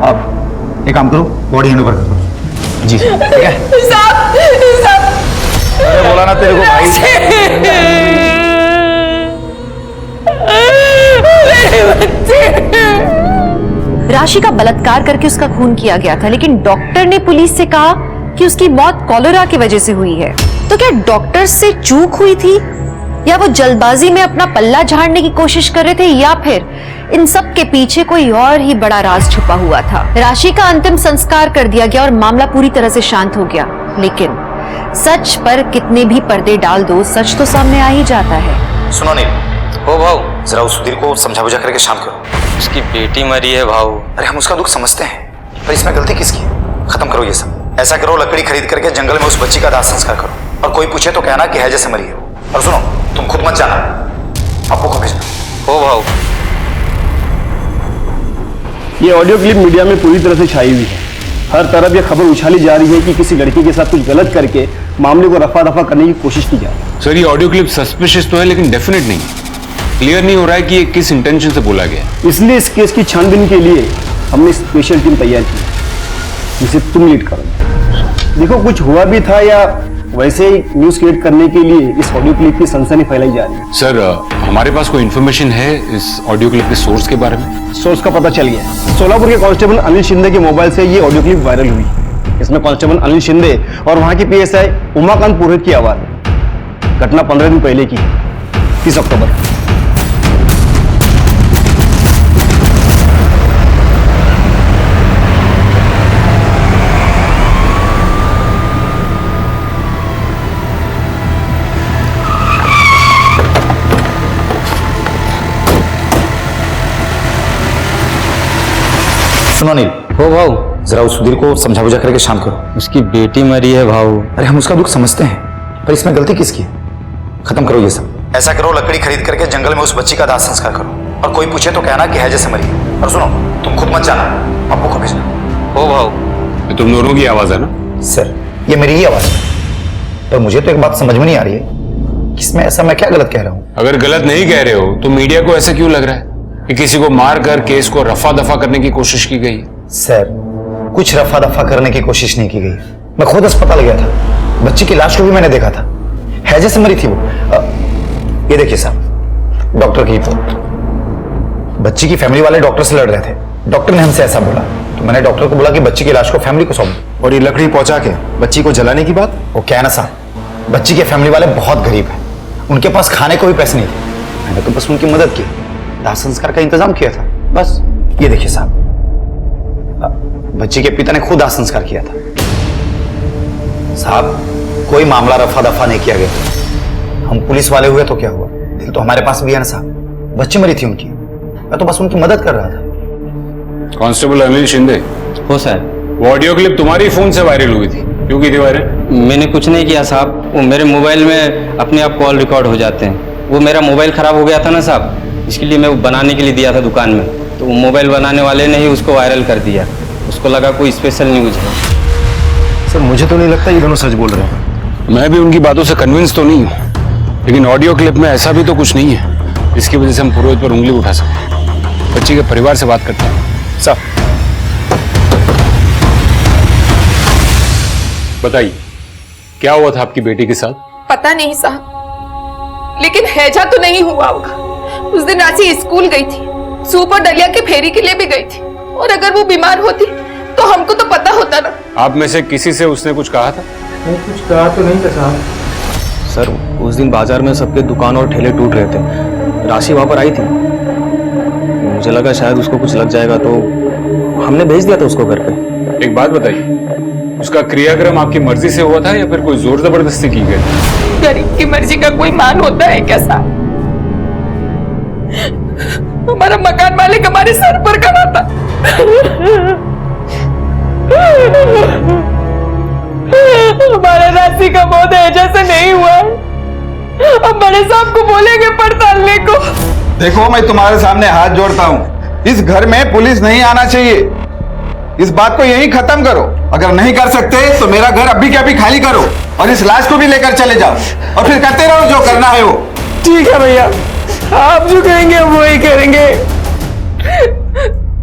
आप एक काम करो, बॉडी हैंड ओवर कर दो। जी ठीक है। अरे बोला ना तेरे को भाई। राशि का बलात्कार करके उसका खून किया गया था, लेकिन डॉक्टर ने पुलिस से कहा कि उसकी मौत कॉलेरा की वजह से हुई है। तो क्या डॉक्टर से चूक हुई थी, या वो जल्दबाजी में अपना पल्ला झाड़ने की कोशिश कर रहे थे, या फिर इन सब के पीछे कोई और ही बड़ा राज छुपा हुआ था? राशि का अंतिम संस्कार कर दिया गया और मामला पूरी तरह से शांत हो गया, लेकिन सच पर कितने भी पर्दे डाल दो, सच तो सामने आ ही जाता है। सुनो नील, हो भाऊ, जरा उस सुधीर को समझा बुझा करके शांत करो। उसकी बेटी मरी है भाऊ। अरे हम उसका दुख समझते हैं, पर इसमें गलती किसकी है? खत्म करो ये सब। ऐसा करो, लकड़ी खरीद करके जंगल में उस बच्ची का दाह संस्कार करो, और कोई पूछे तो कहना कि हैजे से मरी है। और सुनो, तुम खुद मत जाना, अप्पू को भेजना। हो भाऊ। ये ऑडियो क्लिप मीडिया में पूरी तरह से छाई हुई है। हर तरफ ये खबर उछाली जा रही है कि किसी लड़की के साथ कुछ गलत करके मामले को रफा दफा करने की कोशिश की जा रही है। सर, ये ऑडियो क्लिप सस्पिशियस तो है, लेकिन डेफिनेट नहीं। क्लियर नहीं हो रहा है कि ये किस इंटेंशन से बोला गया। इसलिए इस केस की छानबीन के लिए हमने स्पेशल टीम तैयार की, जिसे तुम लीड करो। देखो, कुछ हुआ भी था या वैसे ही न्यूज क्रिएट करने के लिए इस ऑडियो क्लिप की सनसनी फैलाई जा रही है। सर, हमारे पास कोई इन्फॉर्मेशन है इस ऑडियो क्लिप के सोर्स के बारे में? सोर्स का पता चल गया। सोलापुर के कांस्टेबल अनिल शिंदे के मोबाइल से ये ऑडियो क्लिप वायरल हुई। इसमें कांस्टेबल अनिल शिंदे और वहां की पीएसआई उमाकांत पुरोहित की आवाज है। घटना 15 दिन पहले की, 30 अक्टूबर। सुनो नील, हो भाऊ। जरा उस सुधीर को समझा बुझा करके शांत करो। उसकी बेटी मरी है भाऊ। अरे हम उसका दुख समझते हैं, पर इसमें गलती किसकी है? खत्म करो ये सब। ऐसा करो, लकड़ी खरीद करके जंगल में उस बच्ची का दाह संस्कार करो, और कोई पूछे तो कहना कि हैजे से मरी है। और सुनो, तुम खुद मत जाना, अप्पू को भेजना। हो भाऊ। ये तुम दोनों की आवाज है ना? सर, ये मेरी ही आवाज है, पर मुझे तो एक बात समझ में नहीं आ रही है कि इसमें ऐसा मैं क्या गलत कह रहा हूँ। अगर गलत नहीं कह रहे हो तो मीडिया को ऐसा क्यों लग रहा है कि किसी को मार कर केस को रफा दफा करने की कोशिश की गई? सर, कुछ रफा दफा करने की कोशिश नहीं की गई। मैं खुद अस्पताल गया था, बच्ची की लाश को भी मैंने देखा था, हैजे से मरी थी वो। ये देखिए साहब, डॉक्टर की रिपोर्ट। बच्ची की फैमिली वाले डॉक्टर से लड़ रहे थे, डॉक्टर ने हमसे ऐसा बोला, तो मैंने डॉक्टर को बोला कि बच्ची की लाश को फैमिली को सौंप। और ये लकड़ी पहुंचा के बच्ची को जलाने की बात? वो क्या है ना साहब, बच्ची के फैमिली वाले बहुत गरीब हैं, उनके पास खाने को भी पैसे नहीं थे। मैंने तो बस उनकी मदद की, दाह संस्कार का इंतजाम किया था, बस। ये देखिए साहब, बच्ची के पिता ने खुद दाह संस्कार किया था। साहब, कोई मामला रफा दफा नहीं किया गया। हम पुलिस वाले हुए तो क्या हुआ, दिल तो हमारे पास भी है ना साहब। बच्ची मरी थी उनकी, मैं तो बस उनकी मदद कर रहा था। कांस्टेबल अनिल शिंदे। हो सर। वो ऑडियो क्लिप तुम्हारी फोन से वायरल हुई थी, क्यों की थी वायरल? मैंने कुछ नहीं किया साहब, वो मेरे मोबाइल में अपने आप कॉल रिकॉर्ड हो जाते हैं। वो मेरा मोबाइल खराब हो गया था ना साहब, इसके लिए मैं वो बनाने के लिए दिया था दुकान में, तो वो मोबाइल बनाने वाले ने ही उसको वायरल कर दिया। उसको लगा कोई स्पेशल न्यूज है। सर, मुझे तो नहीं लगता ये दोनों सच बोल रहे हैं। मैं भी उनकी बातों से कन्विंस तो नहीं हूँ, लेकिन ऑडियो क्लिप में ऐसा भी तो कुछ नहीं है जिसकी वजह से हम पुरोहित पर उंगली उठा सकें। बच्ची के परिवार से बात करते हैं। साहब, बताइए, क्या हुआ था आपकी बेटी के साथ? पता नहीं साहब, लेकिन हैजा तो नहीं हुआ होगा। उस दिन राशि स्कूल गई थी, सूप और डलिया के फेरी के लिए भी गई थी, और अगर वो बीमार होती तो हमको तो पता होता ना। आप में से किसी से उसने कुछ कहा था? नहीं, कुछ कहा तो नहीं था साहब। सर, उस दिन बाजार में सबके दुकान और ठेले टूट रहे थे। राशि वहां पर आई थी, मुझे लगा शायद उसको कुछ लग जाएगा तो हमने भेज दिया था उसको घर पे। एक बात बताइए, उसका क्रियाक्रम आपकी मर्जी से हुआ था या फिर कोई जोर जबरदस्ती की गई? गरीब की मर्जी का कोई मान होता है क्या साहब? हमारा मकान मालिक हमारे सर पर खड़ा था। हमारा राशि का मौत है जैसे नहीं हुआ है। अब बड़े साहब को बोलेंगे पड़तालने को। देखो, मैं तुम्हारे सामने हाथ जोड़ता हूँ, इस घर में पुलिस नहीं आना चाहिए। इस बात को यहीं खत्म करो। अगर नहीं कर सकते तो मेरा घर अभी के अभी खाली करो और इस लाश को भी लेकर चले जाओ और फिर करते रहो जो करना है वो। ठीक है भैया, आप जो कहेंगे वो ही करेंगे।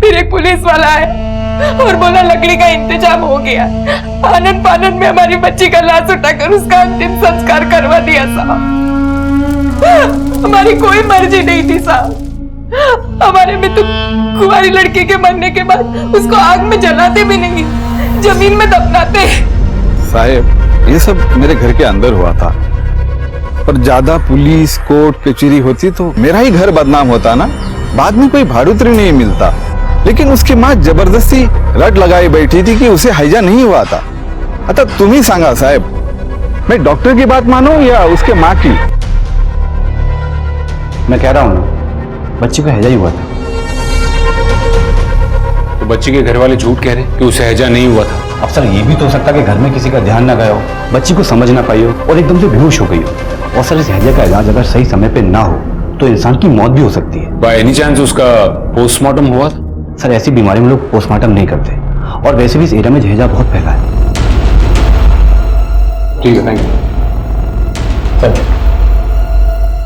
फिर एक पुलिस वाला है और बोला लकड़ी का इंतजाम हो गया। आनंद पानंद में हमारी बच्ची का लाश उठाकर उसका अंतिम संस्कार करवा दिया साहब। हमारी कोई मर्जी नहीं थी साहब। हमारे में तो कुंवारी लड़की के मरने के बाद उसको आग में जलाते भी नहीं, जमीन में दफनाते। साहब, ये सब मेरे घर के अंदर हुआ था, पर ज्यादा पुलिस कोर्ट कचहरी होती तो मेरा ही घर बदनाम होता ना। बाद में कोई भाड़ुत्री नहीं मिलता, लेकिन उसकी माँ जबरदस्ती रट लगाई बैठी थी कि उसे हैजा नहीं हुआ था। अतः तुम ही सांगा साहब, मैं डॉक्टर की बात मानूं या उसके माँ की? मैं कह रहा हूं ना, बच्ची को हैजा ही हुआ था। तो बच्ची के घर वाले झूठ कह रहे हैं कि उसे हैजा नहीं हुआ था। अब सर, ये भी तो हो सकता है कि घर में किसी का ध्यान ना गया हो, बच्ची को समझ ना पाई हो और एकदम से बेहोश हो गई हो। और सर, इस हैजे का इलाज अगर सही समय पे ना हो तो इंसान की मौत भी हो सकती है। बाय एनी चांस उसका पोस्टमार्टम हुआ था? सर, ऐसी बीमारी में लोग पोस्टमार्टम नहीं करते, और वैसे भी इस एरिया में हैजा बहुत फैला है। ठीक है, थैंक यू।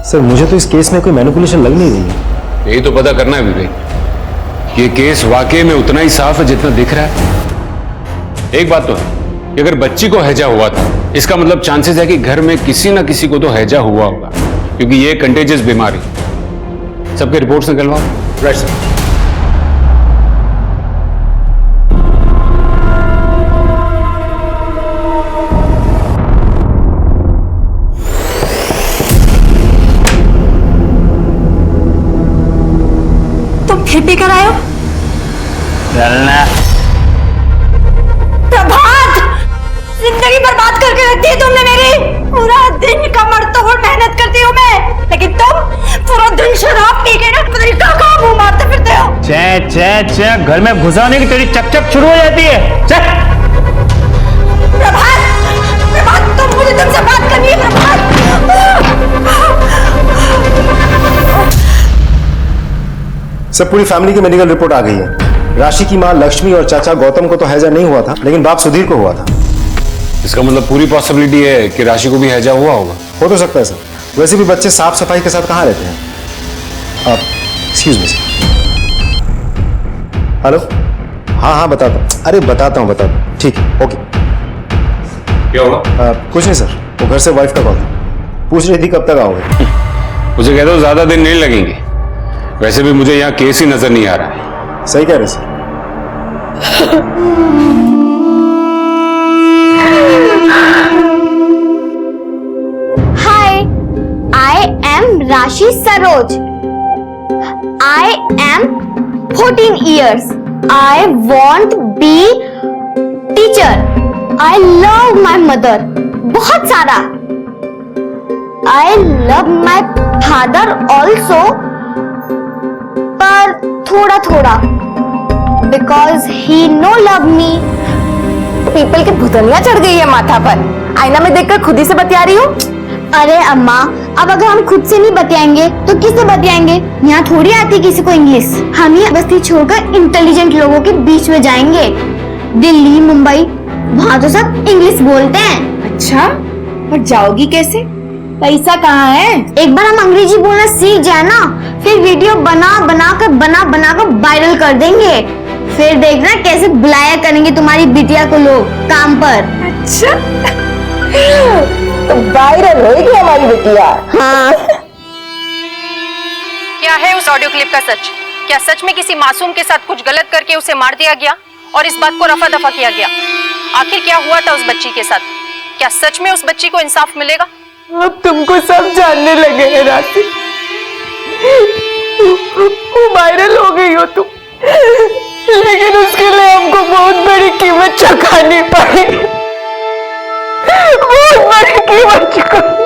सर, मुझे तो इस केस में कोई मैनिपुलेशन लग नहीं रही है। यही तो पता करना है विवेक, ये केस वाकई में उतना ही साफ है जितना दिख रहा है। एक बात तो है कि अगर बच्ची को हैजा हुआ था, इसका मतलब चांसेस है कि घर में किसी ना किसी को तो हैजा हुआ होगा, क्योंकि ये कंटेजियस बीमारी। सबके रिपोर्ट्स निकलवाओ। Right sir. फिर भी करायो? चलना। प्रभात, जिंदगी बर्बाद करके रख दी तुमने मेरी। पूरा दिन कमर तोड़ मेहनत करती हूँ मैं, लेकिन तुम पूरा दिन शराब पी के ना पता नहीं कहाँ मुंह मारते फिरते हो। चे चे चे, घर में घुसाने की तेरी चक-चक शुरू हो जाती है। चल। प्रभात, प्रभात, तुम मुझे तुमसे बात करनी है प्रभात। सब पूरी फैमिली की मेडिकल रिपोर्ट आ गई है। राशि की मां लक्ष्मी और चाचा गौतम को तो हैजा नहीं हुआ था, लेकिन बाप सुधीर को हुआ था। इसका मतलब पूरी पॉसिबिलिटी है कि राशि को भी हैजा हुआ होगा। हो तो सकता है सर। वैसे भी बच्चे साफ सफाई के साथ कहाँ रहते हैं। आप एक्सक्यूज मी सर। हेलो, हाँ बताता हूँ। अरे बताता हूँ। ठीक है, ओके। क्या हुआ? कुछ नहीं सर, वो घर से वाइफ का कॉल था, पूछ रही थी कब तक आओगे। मुझे कह दो ज्यादा दिन नहीं लगेंगे। वैसे भी मुझे यहाँ केस ही नजर नहीं आ रहा है। सही कह रहे सर। हाय, आई एम राशि Saroj. I am 14 years. I want be teacher. I love my mother. बहुत सारा. I love my father also. पर थोड़ा थोड़ा, because he no love me. People की भुतनिया चढ़ गई है माथा पर। आईना में देखकर खुद ही से बतिया रही हो। अरे अम्मा, अब अगर हम खुद से नहीं बतियाएंगे तो किससे बतियाएंगे? यहाँ थोड़ी आती किसी को इंग्लिश। हम ही बस्ती छोड़कर इंटेलिजेंट लोगों के बीच में जाएंगे। दिल्ली, मुंबई, वहाँ तो सब इंग्लिश बोलते हैं। अच्छा, और जाओगी कैसे? पैसा कहाँ है? एक बार हम अंग्रेजी बोलना सीख जाए ना, फिर वीडियो बना बना कर वायरल कर देंगे। फिर देखना कैसे बुलाया करेंगे तुम्हारी बिटिया को लोग काम पर। अच्छा, तो वायरल होगी हमारी बिटिया। हाँ। क्या है उस ऑडियो क्लिप का सच? क्या सच में किसी मासूम के साथ कुछ गलत करके उसे मार दिया गया और इस बात को रफा दफा किया गया? आखिर क्या हुआ था उस बच्ची के साथ? क्या सच में उस बच्ची को इंसाफ मिलेगा? अब तुमको सब जानने लगे हैं राशि। वायरल हो गई हो तुम, लेकिन उसके लिए हमको बहुत बड़ी कीमत चुकानी पड़ी, बहुत बड़ी कीमत चुकानी।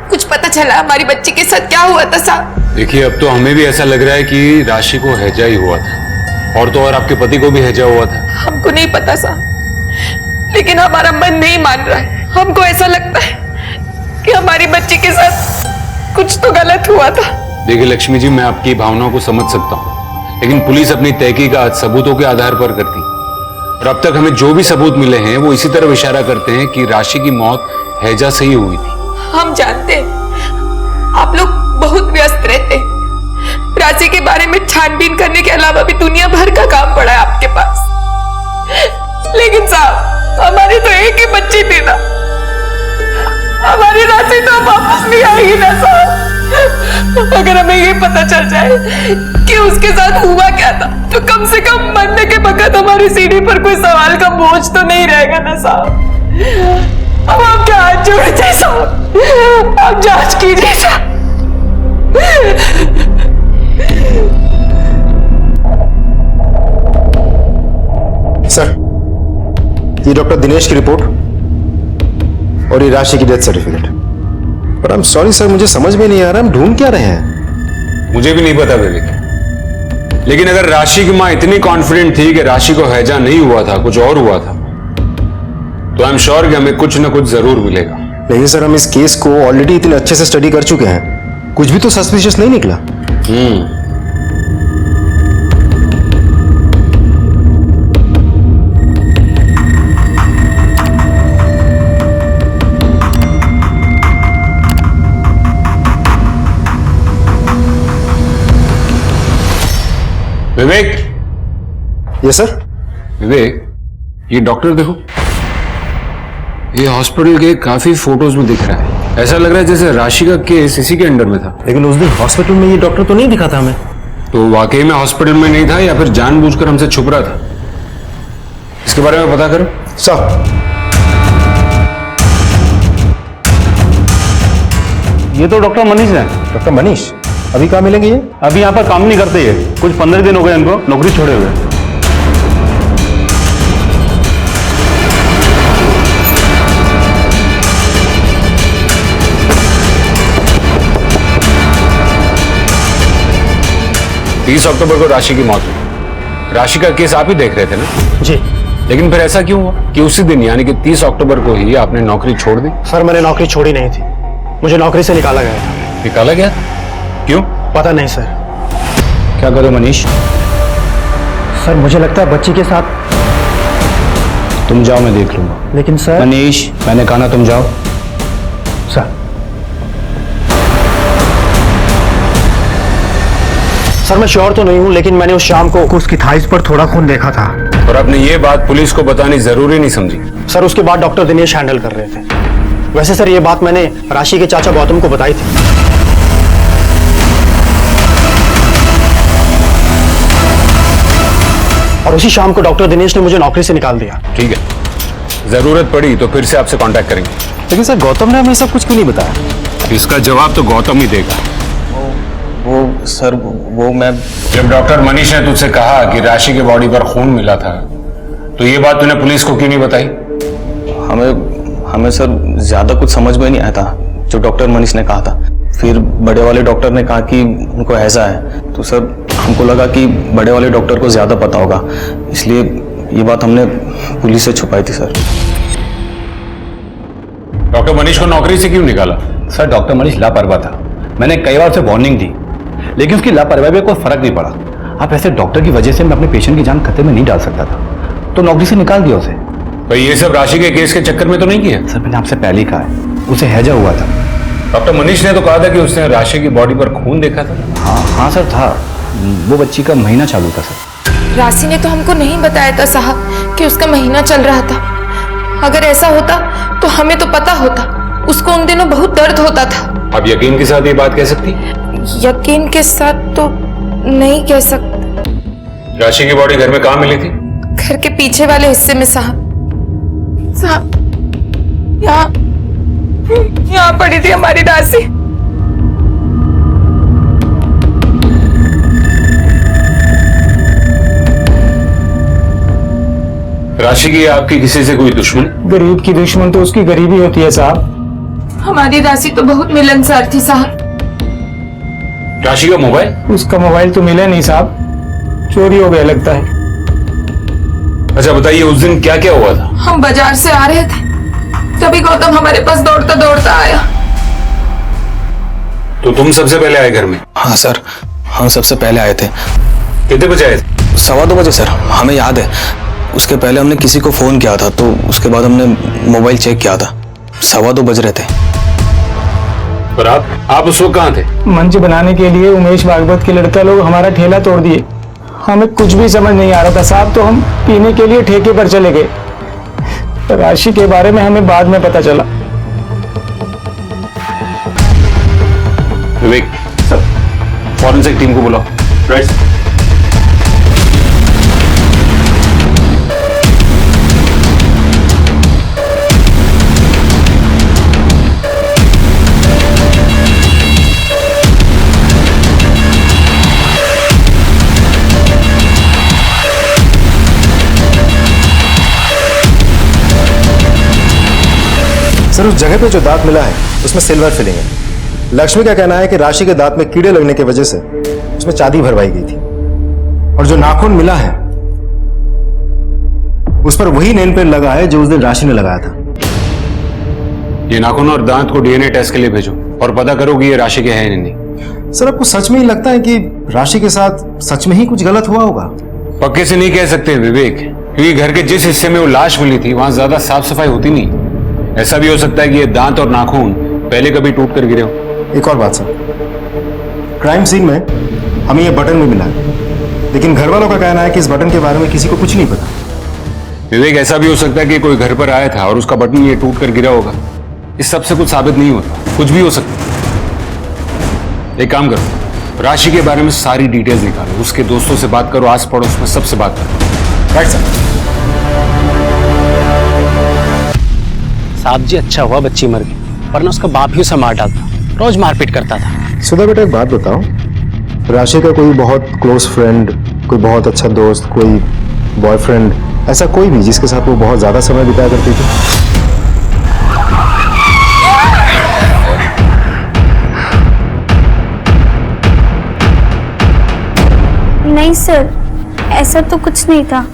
कुछ पता चला हमारी बच्ची के साथ क्या हुआ था साहब? देखिए, अब तो हमें भी ऐसा लग रहा है कि राशि को हैजा ही हुआ था, और तो और आपके पति को भी हैजा हुआ था। हमको नहीं पता साहब, लेकिन हमारा मन नहीं मान रहा है। हमको ऐसा लगता है कि हमारी बच्ची के साथ कुछ तो गलत हुआ था। देखिए लक्ष्मी जी, मैं आपकी भावनाओं को समझ सकता हूँ, लेकिन पुलिस अपनी तहकीकात सबूतों के आधार पर करती, और अब तक हमें जो भी सबूत मिले हैं वो इसी तरफ इशारा करते हैं कि राशि की मौत हैजा से ही हुई थी। हम जानते हैं आप लोग बहुत व्यस्त रहते हैं, राशि के बारे में छानबीन करने के अलावा भी दुनिया भर का काम पड़ा है आपके पास, लेकिन साहब हमारी तो एक ही बच्ची थी ना, हमारी राशि तो वापस नहीं आएगी ना साहब। अगर हमें ये पता चल जाए कि उसके साथ हुआ क्या था, तो कम से कम मरने के वक्त हमारी सीढ़ी पर कोई सवाल का बोझ तो नहीं रहेगा ना साहब। अब आप क्या हाथ जोड़ते साहब, आप जांच कीजिए साहब। सर, ये डॉक्टर दिनेश की रिपोर्ट और ये राशि की डेथ सर्टिफिकेट। पर आई एम सॉरी सर, मुझे समझ में नहीं आ रहा हम ढूंढ क्या रहे हैं। मुझे भी नहीं पता विवेक, लेकिन अगर राशि की मां इतनी कॉन्फिडेंट थी कि राशि को हैजा नहीं हुआ था, कुछ और हुआ था, तो आई एम श्योर कि हमें कुछ ना कुछ जरूर मिलेगा। लेकिन सर, हम इस केस को ऑलरेडी इतने अच्छे से स्टडी कर चुके हैं, कुछ भी तो सस्पिशियस नहीं निकला। विवेक। Yes sir. विवेक, ये डॉक्टर देखो, ये हॉस्पिटल के काफी फोटोज में दिख रहा है। ऐसा लग रहा है जैसे राशि का केस इसी के अंडर में था। लेकिन उस दिन हॉस्पिटल में ये डॉक्टर तो नहीं दिखा था हमें। तो वाकई में हॉस्पिटल में नहीं था या फिर जानबूझकर हमसे छुप रहा था? इसके बारे में पता करो। सर, ये तो डॉक्टर मनीष है। डॉक्टर मनीष अभी कहाँ मिलेंगे? ये अभी यहाँ पर काम नहीं करते ये, कुछ 15 दिन हो गए इनको नौकरी छोड़े हुए। तीस अक्टूबर को राशि की मौत हुई। राशि का केस आप ही देख रहे थे ना? जी। लेकिन फिर ऐसा क्यों हुआ कि उसी दिन यानी कि 30 अक्टूबर को ही आपने नौकरी छोड़ दी? सर, मैंने नौकरी छोड़ी नहीं थी, मुझे नौकरी से निकाला गया था। निकाला गया? क्यों? पता नहीं सर। क्या करो मनीष? सर, मुझे लगता है बच्ची के साथ। तुम जाओ, मैं देख लूंगा। लेकिन सर। मनीष, मैंने कहा ना तुम जाओ। सर, मैं श्योर तो नहीं हूं, लेकिन मैंने उस शाम को उसकी थाइस पर थोड़ा खून देखा था। और आपने ये बात पुलिस को बतानी जरूरी नहीं समझी? सर, उसके बाद डॉक्टर दिनेश हैंडल कर रहे थे। वैसे सर, ये बात मैंने राशि के चाचा गौतम को बताई थी। और उसी शाम को डॉक्टर दिनेश ने मुझे नौकरी से निकाल दिया। ठीक है, जरूरत पड़ी तो फिर से आपसे कांटेक्ट करेंगे। लेकिन सर, गौतम ने हमें सब कुछ क्यों नहीं बताया? इसका जवाब तो गौतम ही देगा। वो सर, वो मैं जब डॉक्टर मनीष ने तुझसे कहा कि राशि के बॉडी पर खून मिला था, तो ये बात तूने पुलिस को क्यों नहीं बताई? हमें सर ज्यादा कुछ समझ में नहीं आया था जो डॉक्टर मनीष ने कहा था। फिर बड़े वाले डॉक्टर ने कहा कि उनको हैजा है, तो सर हमको लगा कि बड़े वाले डॉक्टर को ज्यादा पता होगा, इसलिए ये बात हमने पुलिस से छुपाई थी सर। डॉक्टर मनीष को नौकरी से क्यों निकाला? सर, डॉक्टर मनीष लापरवाह था। मैंने कई बार उसे वार्निंग दी, लेकिन उसकी लापरवाही में कोई फर्क नहीं पड़ा। आप ऐसे डॉक्टर की वजह से मैं अपने पेशेंट की जान खतरे में नहीं डाल सकता था, तो नौकरी से निकाल दिया उसे। भाई, ये सब राशि के केस के चक्कर में तो नहीं किया? सर, मैंने आपसे पहले ही कहा है, उसे हैजा हुआ था। डॉक्टर मनीष ने तो कहा था कि उसने राशि की बॉडी पर खून देखा था। हाँ सर था, वो बच्ची का महीना चालू था सर। राशि ने तो हमको नहीं बताया था साहब कि उसका महीना चल रहा था। अगर ऐसा होता तो हमें तो पता होता। उसको उन दिनों बहुत दर्द होता था। आप यकीन के साथ ये बात कह सकती? यकीन के साथ तो नहीं कह सकते। राशि की बॉडी घर में कहाँ मिली थी? घर के पीछे वाले हिस्से में साहब। यहाँ पड़ी थी हमारी राशि। राशि की आपकी किसी से कोई दुश्मन? गरीब की दुश्मन तो उसकी गरीबी होती है साहब। हमारी राशि तो बहुत मिलनसार थी साहब। राशि का मोबाइल? उसका मोबाइल तो मिला नहीं साहब, चोरी हो गया लगता है। अच्छा बताइए, उस दिन क्या क्या हुआ था? हम बाजार से आ रहे थे, तभी गौतम हमारे पास दौड़ता दौड़ता आया। तो तुम सबसे पहले आए घर में? हाँ सर, हम सबसे पहले आए थे। कितने बजे आए थे? 2:15 बजे सर, हमें याद है। उसके पहले हमने किसी को फोन किया था, तो उसके बाद हमने मोबाइल चेक किया था। 2:15 बज रहे थे। और आप उस वक्त कहाँ थे? मंच बनाने के लिए उमेश भागवत के लड़का लोग हमारा ठेला तोड़ दिए। हमें कुछ भी समझ नहीं आ रहा था साहब, तो हम पीने के लिए ठेके पर चले गए। राशि के बारे में हमें बाद में पता चला। विवेक सर, फॉरेंसिक टीम को बुलाओ। राइट। सर उस जगह पे जो दांत मिला है उसमें सिल्वर फिलिंग है। लक्ष्मी का कहना है कि राशि के दांत में कीड़े लगने की वजह से उसमें चांदी भरवाई गई थी। और जो नाखून मिला है उस पर वही नेल पेंट लगा है जो उस दिन राशि ने लगाया था। ये नाखून और दांत को डीएनए टेस्ट के लिए भेजो और पता करो कि ये राशि के हैं या नहीं। सर आपको सच में ही लगता है कि राशि के साथ सच में ही कुछ गलत हुआ होगा? पक्के से नहीं कह सकते विवेक, क्योंकि घर के जिस हिस्से में वो लाश मिली थी वहां ज्यादा साफ सफाई होती नहीं। ऐसा भी हो सकता है कि ये दांत और नाखून पहले कभी टूट कर गिरे हो। एक और बात सर, क्राइम सीन में हमें ये बटन भी मिला है, लेकिन घर वालों का कहना है कि इस बटन के बारे में किसी को कुछ नहीं पता। विवेक ऐसा भी हो सकता है कि कोई घर पर आया था और उसका बटन ये टूट कर गिरा होगा। इस सब से कुछ साबित नहीं होता, कुछ भी हो सकता है। एक काम करो, राशि के बारे में सारी डिटेल्स निकालो, उसके दोस्तों से बात करो, आस पड़ोस में सबसे बात करो। Right sir. साहब जी अच्छा हुआ बच्ची मर गई, वरना उसका बाप ही उसे मार डालता, रोज मारपीट करता था। सुधा बेटा एक बात बताओ, राशि का कोई बहुत क्लोज फ्रेंड, कोई बहुत अच्छा दोस्त, कोई बॉयफ्रेंड, ऐसा कोई भी जिसके साथ वो बहुत ज्यादा समय बिताया करती थी? नहीं सर, ऐसा तो कुछ नहीं था।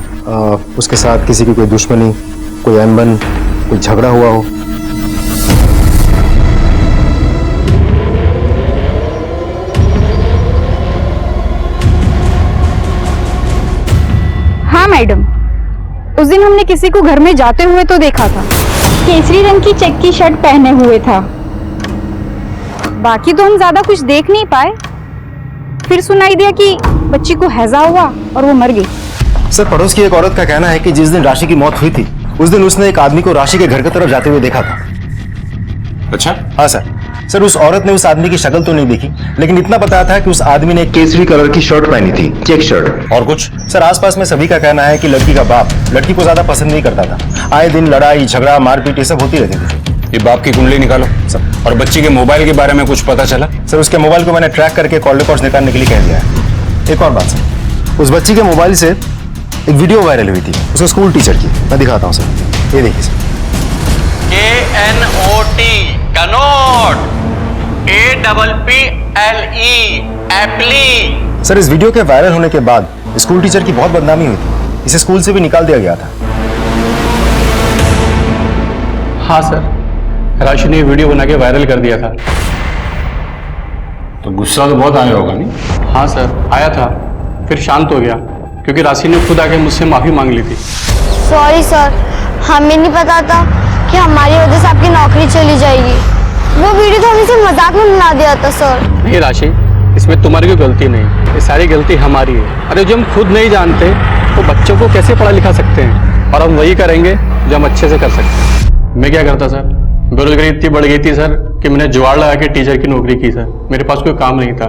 उसके साथ किसी की कोई दुश्मनी, कोई अनबन, कोई झगड़ा हुआ हो? हाँ मैडम, उस दिन हमने किसी को घर में जाते हुए तो देखा था। केसरी रंग की चेक की शर्ट पहने हुए था। बाकी तो हम ज्यादा कुछ देख नहीं पाए। फिर सुनाई दिया कि बच्ची को हैजा हुआ और वो मर गई। सर पड़ोस की एक औरत का कहना है कि जिस दिन राशि की मौत हुई थी उस दिन उसने एक आदमी को राशि के घर की तरफ जाते हुए देखा था। अच्छा? हाँ सर उस औरत ने उस आदमी की शक्ल तो नहीं देखी, लेकिन इतना बताया था कि उस आदमी ने केसरी कलर की शर्ट पहनी थी, चेक शर्ट। और कुछ? सर आसपास में सभी का कहना है कि लड़की का बाप लड़की को ज्यादा पसंद नहीं करता था। आए दिन लड़ाई झगड़ा मारपीट ये सब होती रहती थी। ये बाप की कुंडली निकालो सर। और बच्ची के मोबाइल के बारे में कुछ पता चला? सर उसके मोबाइल को मैंने ट्रैक करके कॉल रिकॉर्ड्स निकालने के लिए कह दिया है। एक और बात सर, उस बच्ची के मोबाइल से एक वीडियो वायरल हुई थी उसके स्कूल टीचर की। मैं दिखाता हूँ सर, ये देखिए sir. KNOT Connaught, APPLE apply. Sir इस वीडियो के वायरल होने के बाद स्कूल टीचर की बहुत बदनामी हुई थी, इसे स्कूल से भी निकाल दिया गया था। हाँ सर, राशि ने वीडियो बना के वायरल कर दिया था। तो गुस्सा तो बहुत आया होगा नहीं? हाँ सर आया था, फिर शांत हो गया क्योंकि राशि ने खुद आके मुझसे माफी मांग ली थी। सॉरी सर, हमें नहीं पता था कि हमारी वजह से आपकी नौकरी चली जाएगी। वो वीडियो तो हम इसे मजाक में बना दिया था सर। नहीं राशि, इसमें तुम्हारी कोई गलती नहीं, ये सारी गलती हमारी है। अरे जो हम खुद नहीं जानते तो बच्चों को कैसे पढ़ा लिखा सकते हैं, और हम वही करेंगे जो हम अच्छे से कर सकते हैं। मैं क्या करता सर, बेरोजगारी इतनी बढ़ गई थी सर कि मैंने जुगाड़ लगा के टीचर की नौकरी की सर। मेरे पास कोई काम नहीं था।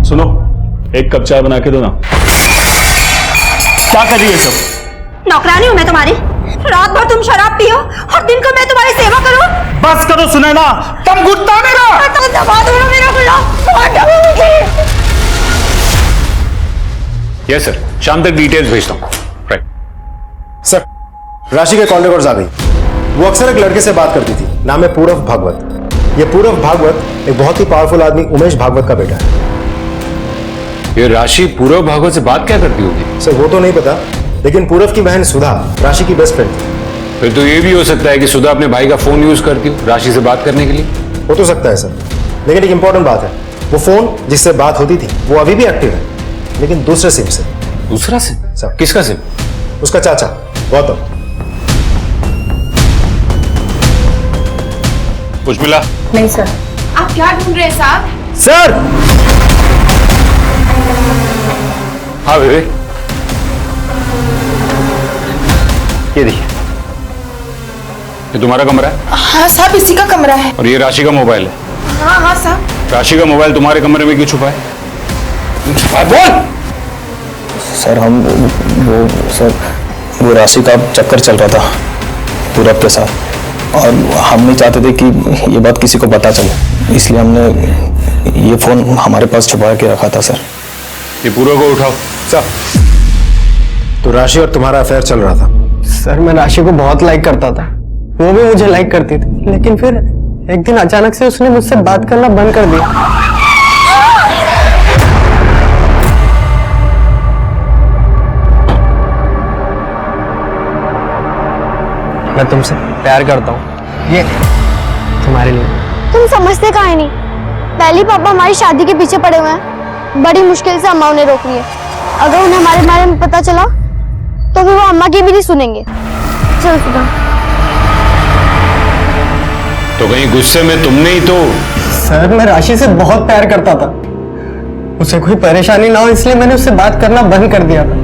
सुनो, एक कप चाय बना के दो ना। क्या कर रही है सब? नौकरानी हूँ मैं तुम्हारी? रात भर तुम शराब पियो और दिन को मैं तुम्हारी सेवा करूं? बस करो सुनैना, तुम गुस्सा मेरा। तो दबा दो ना मेरा गुलाम। यस सर, शाम तक डिटेल्स भेजता हूँ। राइट सर, राशि के कॉल रिकॉर्ड्स आ गई। वो अक्सर एक लड़के से बात करती थी, नाम है पूरव भागवत। ये पूरव भागवत एक बहुत ही पावरफुल आदमी उमेश भागवत का बेटा है। ये राशि पूरव भागवत से बात क्या करती होगी? सर वो तो नहीं पता, लेकिन पूरव की बहन सुधा राशि की बेस्ट फ्रेंड थी। फिर तो ये भी हो सकता है कि सुधा अपने भाई का फोन यूज करती हो राशि से बात करने के लिए। हो तो सकता है सर, लेकिन एक इंपॉर्टेंट बात है, वो फोन जिससे बात होती थी वो अभी भी एक्टिव है, लेकिन दूसरे सिम से। दूसरा सिम? सर किसका सिम? उसका चाचा गौतम। कुछ मिला? नहीं सर। आप क्या ढूंढ रहे हैं साहब? सर! हाँ विवेक, ये देखिए, ये तुम्हारा कमरा है? हाँ साहब, इसी का कमरा है। और ये राशि का मोबाइल है? हाँ हाँ साहब। राशि का मोबाइल तुम्हारे कमरे में क्यों छुपा है? बोल। सर वो राशि का चक्कर चल रहा था पूरब के साथ, और हम नहीं चाहते थे कि ये बात किसी को पता चले, इसलिए हमने ये फोन हमारे पास छुपा के रखा था सर। ये पूरब को उठाओ। सर, तो राशि और तुम्हारा अफेयर चल रहा था? सर मैं राशि को बहुत लाइक करता था, वो भी मुझे लाइक करती थी, लेकिन फिर एक दिन अचानक से उसने मुझसे बात करना बंद कर दिया। मैं तुमसे प्यार करता हूँ, ये तुम्हारे लिए। तुम समझते काहे नहीं? पहले पापा हमारी शादी के पीछे पड़े हुए हैं, बड़ी मुश्किल से अम्मा उन्हें रोक रही है। अगर उन्हें हमारे बारे में पता चला तो फिर वो अम्मा की भी नहीं सुनेंगे। चल सुधा। तो कहीं गुस्से में तुमने ही तो? सर मैं राशि से बहुत प्यार करता था, उसे कोई परेशानी ना हो इसलिए मैंने उससे बात करना बंद कर दिया था।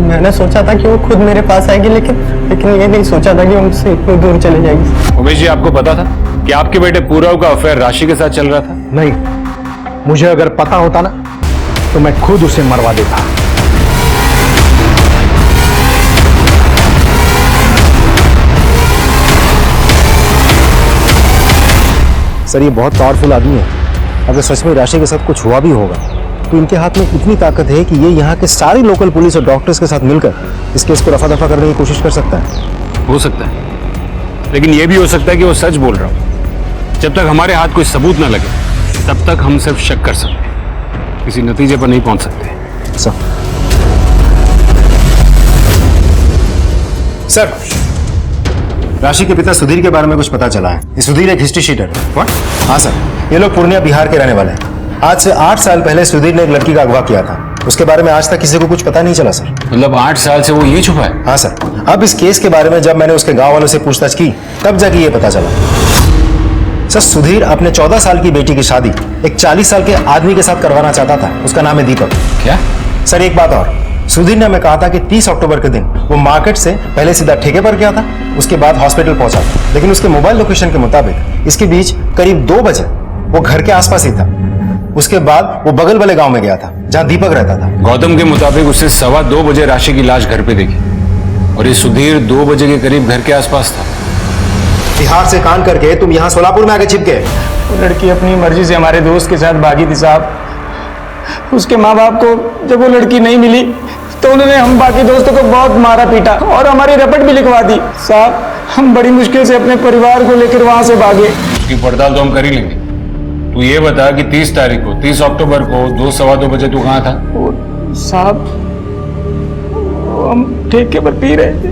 मैंने सोचा था कि वो खुद मेरे पास आएगी, लेकिन ये नहीं सोचा था कि वो मुझसे इतनी दूर चले जाएगी। उमेश जी, आपको पता था कि आपके बेटे पूरव का अफेयर राशि के साथ चल रहा था? नहीं, मुझे अगर पता होता ना तो मैं खुद उसे मरवा देता। सर ये बहुत पावरफुल आदमी है, अगर सच में राशि के साथ कुछ हुआ भी होगा तो इनके हाथ में इतनी ताकत है कि ये यहाँ के सारी लोकल पुलिस और डॉक्टर्स के साथ मिलकर इस केस को रफा दफा करने की कोशिश कर सकता है। हो सकता है, लेकिन ये भी हो सकता है कि वो सच बोल रहा हो। जब तक हमारे हाथ कोई सबूत ना लगे तब तक हम सिर्फ शक कर सकते हैं, किसी नतीजे पर नहीं पहुंच सकते। सर, राशि के पिता सुधीर के बारे में कुछ पता चला है। ये सुधीर एक हिस्ट्री शीटर है। हाँ सर, ये लोग पूर्णिया बिहार के रहने वाले हैं। आज से 8 साल पहले सुधीर ने एक लड़की का अगवा किया था, उसके बारे में आज तक किसी को कुछ पता नहीं चला सर। मतलब 8 साल से वो यही छुपा है? हाँ सर, अब इस केस के बारे में जब मैंने उसके गांव वालों से पूछताछ की तब जाके ये पता चला। सर सुधीर अपने 14 साल की बेटी की शादी एक 40 साल के आदमी के साथ करवाना चाहता था, उसका नाम है दीपक। क्या? सर एक बात और, सुधीर ने हमें कहा था कि 30 अक्टूबर के दिन वो मार्केट से पहले सीधा ठेके पर गया था, उसके बाद हॉस्पिटल पहुंचा, लेकिन उसके मोबाइल लोकेशन के मुताबिक इसके बीच करीब 2 बजे वो घर के आसपास ही था। उसके बाद वो बगल वाले गांव में गया था जहां दीपक रहता था। गौतम के मुताबिक उसने 2:15 बजे राशि की लाश घर पे देखी, और ये सुधीर 2 बजे के करीब घर के आसपास था। बिहार से कान करके तुम यहाँ सोलापुर में आके छिप गए। वो लड़की अपनी मर्जी से हमारे दोस्त के साथ भागी थी साहब। उसके माँ बाप को जब वो लड़की नहीं मिली तो उन्होंने हम बाकी दोस्तों को बहुत मारा पीटा और हमारी रपट भी लिखवा दी साहब। हम बड़ी मुश्किल से अपने परिवार को लेकर वहां से भागे। उसकी पड़ताल तो हम कर ही लेंगे। तू ये बता कि 30 तारीख को 30 अक्टूबर को 2-2:15 बजे तू कहाँ था? साहब हम ठेके पर पी रहे थे।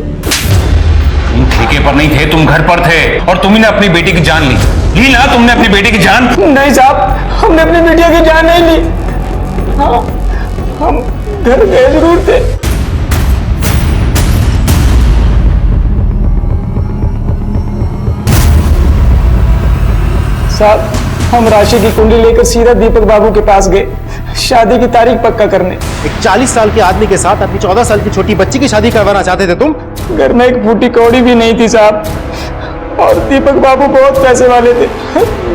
तुम ठेके पर नहीं थे, तुम घर पर थे, और तुमने अपनी बेटी की जान ली ना? तुमने अपनी बेटी की जान? नहीं साहब, हमने अपनी बेटिया की जान नहीं ली। हाँ, हम घर गए जरूर थे। साहब हम राशि की कुंडली लेकर सीधा दीपक बाबू के पास गए शादी की तारीख पक्का करने। एक 40 साल के आदमी के साथ अपनी 14 साल की छोटी बच्ची की शादी करवाना चाहते थे तुम? घर में एक फूटी कौड़ी भी नहीं थी साहब, और दीपक बाबू बहुत पैसे वाले थे।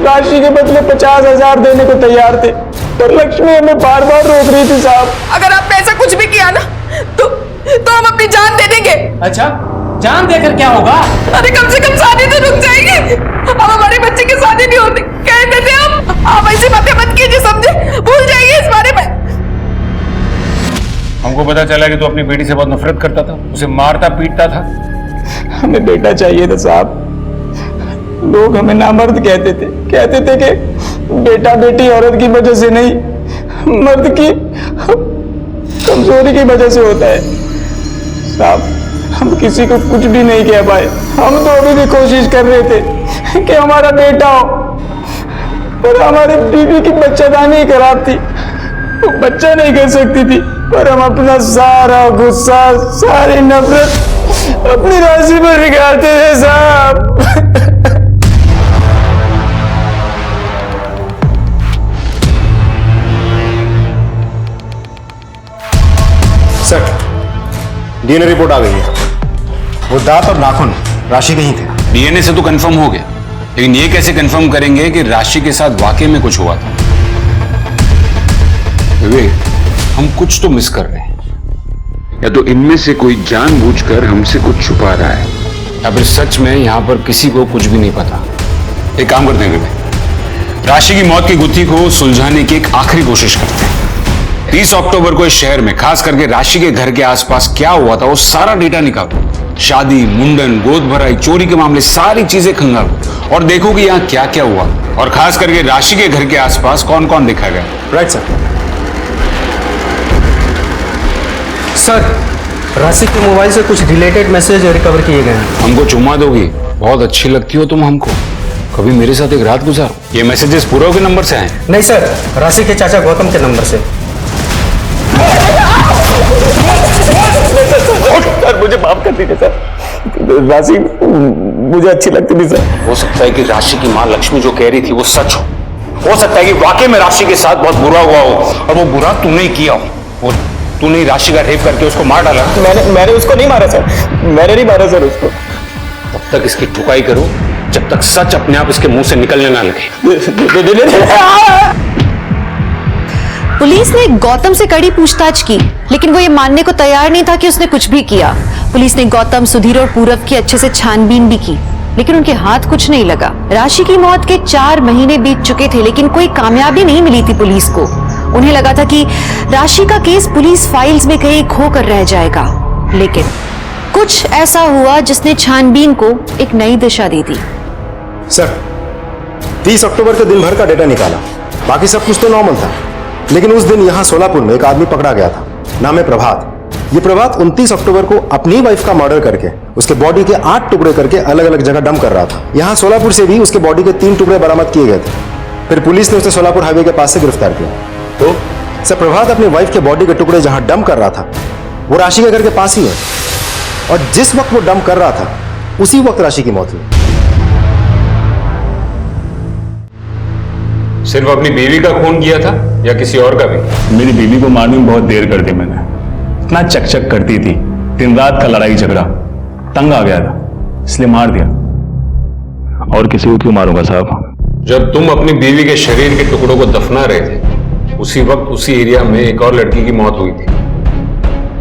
राशि के बदले 50,000 देने को तैयार थे, पर लक्ष्मी हमें बार बार रोक रही थी साहब। अगर आपने ऐसा कुछ भी किया ना तो हम अपनी जान दे देंगे। अच्छा, जान देकर क्या होगा? अरे कम से कम शादी तो रुक जाएगी। अब हमारे बच्चे की शादी नहीं होती कहते थे हम। आप ऐसी बातें मत कीजिए, समझे? भूल जाइए इस बारे में। हमको पता चला कि तू अपनी बेटी से बहुत नफरत करता था, उसे मारता पीटता था। हमें बेटा चाहिए था साहब। लोग हमें नामर्द कहते थे कि बेटा बेटी औरत की वजह से नहीं, मर्द की कमजोरी की वजह से होता है। साहब हम किसी को कुछ भी नहीं कह पाए। हम तो अभी भी कोशिश कर रहे थे कि हमारा बेटा हो, पर हमारी बीवी की बच्चादानी खराब थी, वो बच्चा नहीं कर सकती थी। पर हम अपना सारा गुस्सा, सारी नफरत अपनी राशि पर निकालते थे साहब। सर, डीएनए रिपोर्ट आ गई है। वो दांत और नाखून राशि के ही थे। डीएनए से तो कंफर्म हो गया, लेकिन ये कैसे कंफर्म करेंगे कि राशि के साथ वाकई में कुछ हुआ था? विवेक, हम कुछ तो मिस कर रहे हैं। या तो इनमें से कोई जानबूझकर हमसे कुछ छुपा रहा है, या फिर सच में यहां पर किसी को कुछ भी नहीं पता। एक काम करते हैं विवेक, राशि की मौत की गुत्थी को सुलझाने की एक आखिरी कोशिश करते हैं। 30 अक्टूबर को इस शहर में, खास करके राशि के घर के आसपास क्या हुआ था वो सारा डेटा निकालो। शादी, मुंडन, गोद भराई, चोरी के मामले, सारी चीजें खंगालो और देखो कि यहाँ क्या क्या हुआ, और खास करके राशि के घर के आसपास कौन कौन देखा गया। Right sir. सर, राशि के मोबाइल से कुछ रिलेटेड मैसेज रिकवर किए गए हैं। हमको चुम्मा दोगी? बहुत अच्छी लगती हो तुम हमको। कभी मेरे साथ एक रात गुजारो। ये मैसेजेस पूरा के नंबर से आए? नहीं सर, राशि के चाचा गौतम के नंबर से। सर मुझे माफ कर दीजिए सर, राशि मुझे अच्छी लगती थी सर। हो सकता है कि राशि की माँ लक्ष्मी जो कह रही थी वो सच हो सकता है कि वाकई में राशि के साथ बहुत बुरा हुआ हो, और वो बुरा तूने किया हो। वो तूने राशि का रेप करके उसको मार डाला। मैंने उसको नहीं मारा सर, मैंने नहीं मारा सर उसको। तब तक इसकी ठुकाई करो जब तक सच अपने आप इसके मुंह से निकलने ना लगे। पुलिस ने गौतम से कड़ी पूछताछ की, लेकिन वो ये मानने को तैयार नहीं था कि उसने कुछ भी किया। पुलिस ने गौतम, सुधीर और पूरब की अच्छे से छानबीन भी की, लेकिन उनके हाथ कुछ नहीं लगा। राशि की मौत के 4 महीने बीत चुके थे, लेकिन कोई कामयाबी नहीं मिली थी पुलिस को। उन्हें लगा था कि राशि का केस पुलिस फाइल्स में कहीं खो कर रह जाएगा, लेकिन कुछ ऐसा हुआ जिसने छानबीन को एक नई दिशा दे दी। सर, 30 अक्टूबर के दिन भर का डेटा निकाला, बाकी सब कुछ तो नॉर्मल था, लेकिन उस दिन यहाँ सोलापुर में एक आदमी पकड़ा गया था। नाम है प्रभात। ये प्रभात 29 अक्टूबर को अपनी वाइफ का मर्डर करके उसके बॉडी के 8 टुकड़े करके अलग अलग जगह डंप कर रहा था। यहाँ सोलापुर से भी उसके बॉडी के 3 टुकड़े बरामद किए गए थे। फिर पुलिस ने उसे सोलापुर हाईवे के पास से गिरफ्तार किया। तो सर, प्रभात अपनी वाइफ के बॉडी के टुकड़े जहां डंप कर रहा था वो राशि के घर के पास ही है, और जिस वक्त वो डंप कर रहा था उसी वक्त राशि की मौत हुई। सिर्फ अपनी बीवी का खून किया था या किसी और का भी? मेरी बीवी को मारने में बहुत देर कर दी मैंने। इतना चकचक करती थी, दिन रात का लड़ाई झगड़ा, तंग आ गया था, इसलिए मार दिया। और किसी को क्यों मारूंगा साहब? जब तुम अपनी बीवी के शरीर के टुकड़ों को दफना रहे थे, उसी वक्त उसी एरिया में एक और लड़की की मौत हुई थी।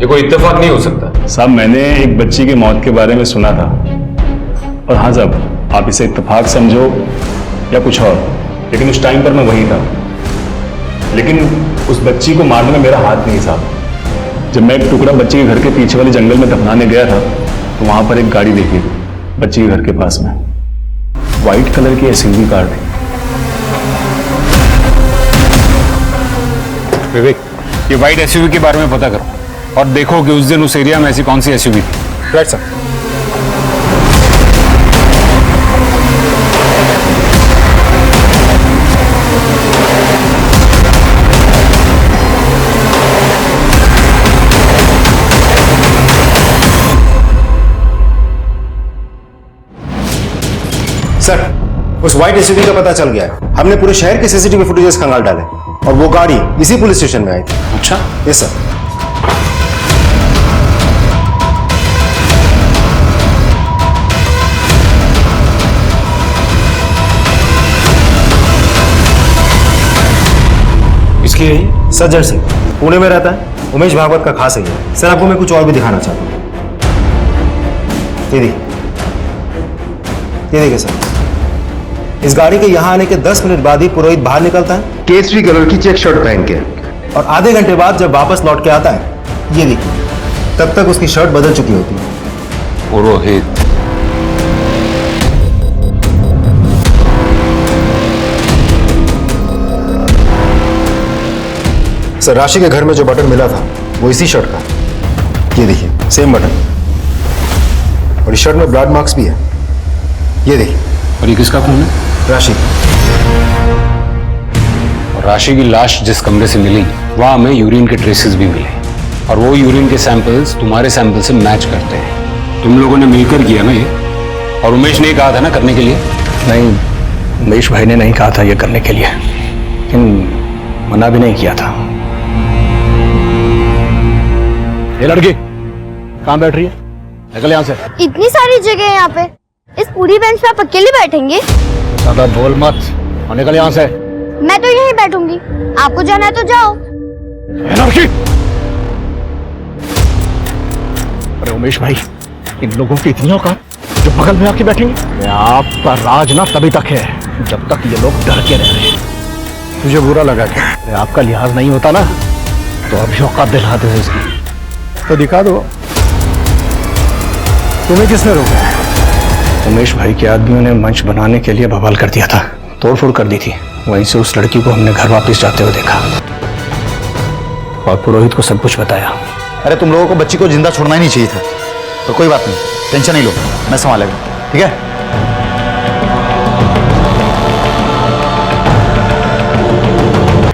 ये कोई इत्तेफाक नहीं हो सकता। साहब, मैंने एक बच्ची की मौत के बारे में सुना था, और हाँ साहब, आप इसे इत्तेफाक समझो या कुछ और, लेकिन उस टाइम पर मैं वही था। लेकिन उस बच्ची को मारने में मेरा हाथ नहीं साहब। जब मैं एक टुकड़ा बच्ची के घर के पीछे वाले जंगल में दफनाने गया था, तो वहां पर एक गाड़ी देखी थी बच्ची के घर के पास में, व्हाइट कलर की एसयूवी कार थी। विवेक, ये व्हाइट एसयूवी के बारे में पता करो और देखो कि उस दिन उस एरिया में ऐसी कौन सी एसयूवी थी। Right sir. सर, उस व्हाइट एसयूवी का पता चल गया है। हमने पूरे शहर के सीसीटीवी फुटेजेस खंगाल डाले और वो गाड़ी इसी पुलिस स्टेशन में आई थी। अच्छा, यस सर। इसकी है सज्जन सिंह, पुणे में रहता है, उमेश भागवत का खास है। सर आपको मैं कुछ और भी दिखाना चाहता हूँ। ये देखिए सर, इस गाड़ी के यहाँ आने के 10 मिनट बाद ही पुरोहित बाहर निकलता है केसरी कलर की चेक शर्ट पहन के, और आधे घंटे बाद जब वापस लौट के आता है, ये देखिए तब तक उसकी शर्ट बदल चुकी होती है। पुरोहित, सर राशि के घर में जो बटन मिला था वो इसी शर्ट का, ये देखिए सेम बटन, और इस शर्ट में ब्लड मार्क्स भी है, ये देखिए। और ये किसका खून है? राशि। और राशि की लाश जिस कमरे से मिली वहां हमें यूरिन के ट्रेसेस भी मिले, और वो यूरिन के सैंपल्स तुम्हारे सैंपल से मैच करते हैं। तुम लोगों ने मिलकर किया ना ये? और उमेश ने कहा था ना करने के लिए? नहीं, उमेश भाई ने नहीं कहा था ये करने के लिए, लेकिन मना भी नहीं किया था। ये लड़की कहाँ बैठ रही है? निकल यहाँ से। इतनी सारी जगह है यहाँ पे, इस पूरी बेंच पे आप अकेले बैठेंगे? ज्यादा बोल मत और निकल यहाँ से। मैं तो यहीं बैठूंगी, आपको जाना है तो जाओ। लड़की, अरे उमेश भाई, इन लोगों की इतनी औकात जो बगल में आके बैठेंगे? आपका राज ना तभी तक है जब तक ये लोग डर के रह रहे हैं। तुझे बुरा लगा क्या? अरे आपका लिहाज नहीं होता ना तो अभी औकात दिलाते हैं इसकी, तो दिखा दो। तुम्हें किसने रोका? उमेश भाई के आदमियों ने मंच बनाने के लिए बवाल कर दिया था, तोड़फोड़ कर दी थी। वहीं से उस लड़की को हमने घर वापस जाते हुए देखा और पुरोहित को सब कुछ बताया। अरे तुम लोगों को बच्ची को जिंदा छोड़ना ही नहीं चाहिए था, तो कोई बात नहीं, टेंशन नहीं लो, मैं संभालेगा, ठीक है?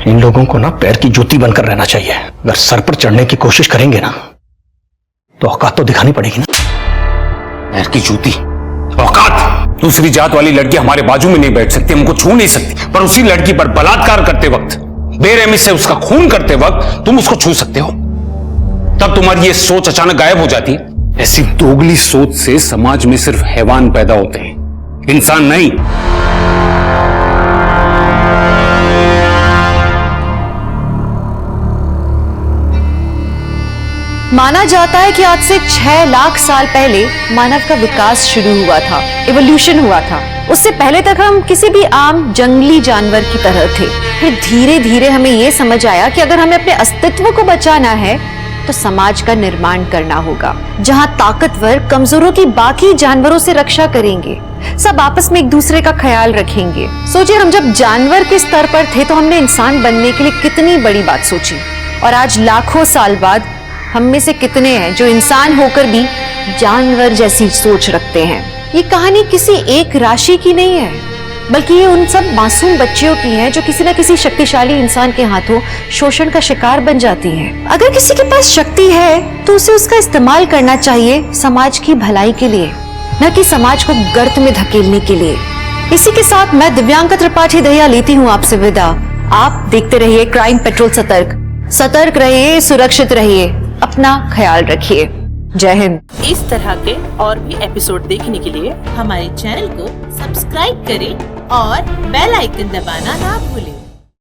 इन लोगों को ना पैर की जूती बनकर रहना चाहिए। अगर सर पर चढ़ने की कोशिश करेंगे ना तो औकात तो दिखानी पड़ेगी ना। पैर की जूती, औकात? दूसरी जात वाली लड़की हमारे बाजू में नहीं बैठ सकती, हमको छू नहीं सकती, पर उसी लड़की पर बलात्कार करते वक्त, बेरहमी से उसका खून करते वक्त तुम उसको छू सकते हो? तब तुम्हारी ये सोच अचानक गायब हो जाती है। ऐसी दोगली सोच से समाज में सिर्फ हैवान पैदा होते हैं, इंसान नहीं। माना जाता है कि आज से 6 लाख साल पहले मानव का विकास शुरू हुआ था, इवोल्यूशन हुआ था। उससे पहले तक हम किसी भी आम जंगली जानवर की तरह थे। फिर धीरे धीरे हमें यह समझ आया कि अगर हमें अपने अस्तित्व को बचाना है तो समाज का निर्माण करना होगा, जहां ताकतवर कमजोरों की बाकी जानवरों से रक्षा करेंगे, सब आपस में एक दूसरे का ख्याल रखेंगे। सोचिए, हम जब जानवर के स्तर पर थे तो हमने इंसान बनने के लिए कितनी बड़ी बात सोची, और आज लाखों साल बाद हम में से कितने हैं जो इंसान होकर भी जानवर जैसी सोच रखते हैं। ये कहानी किसी एक राशि की नहीं है, बल्कि ये उन सब मासूम बच्चियों की है जो किसी न किसी शक्तिशाली इंसान के हाथों शोषण का शिकार बन जाती हैं। अगर किसी के पास शक्ति है तो उसे उसका इस्तेमाल करना चाहिए समाज की भलाई के लिए, न कि समाज को गर्त में धकेलने के लिए। इसी के साथ मैं दिव्यांका त्रिपाठी दहिया लेती हूँ आपसे विदा। आप देखते रहिए क्राइम पेट्रोल सतर्क। सतर्क रहिए, सुरक्षित रहिए, अपना ख्याल रखिए। जय हिंद। इस तरह के और भी एपिसोड देखने के लिए हमारे चैनल को सब्सक्राइब करें और बेल आइकन दबाना ना भूलें।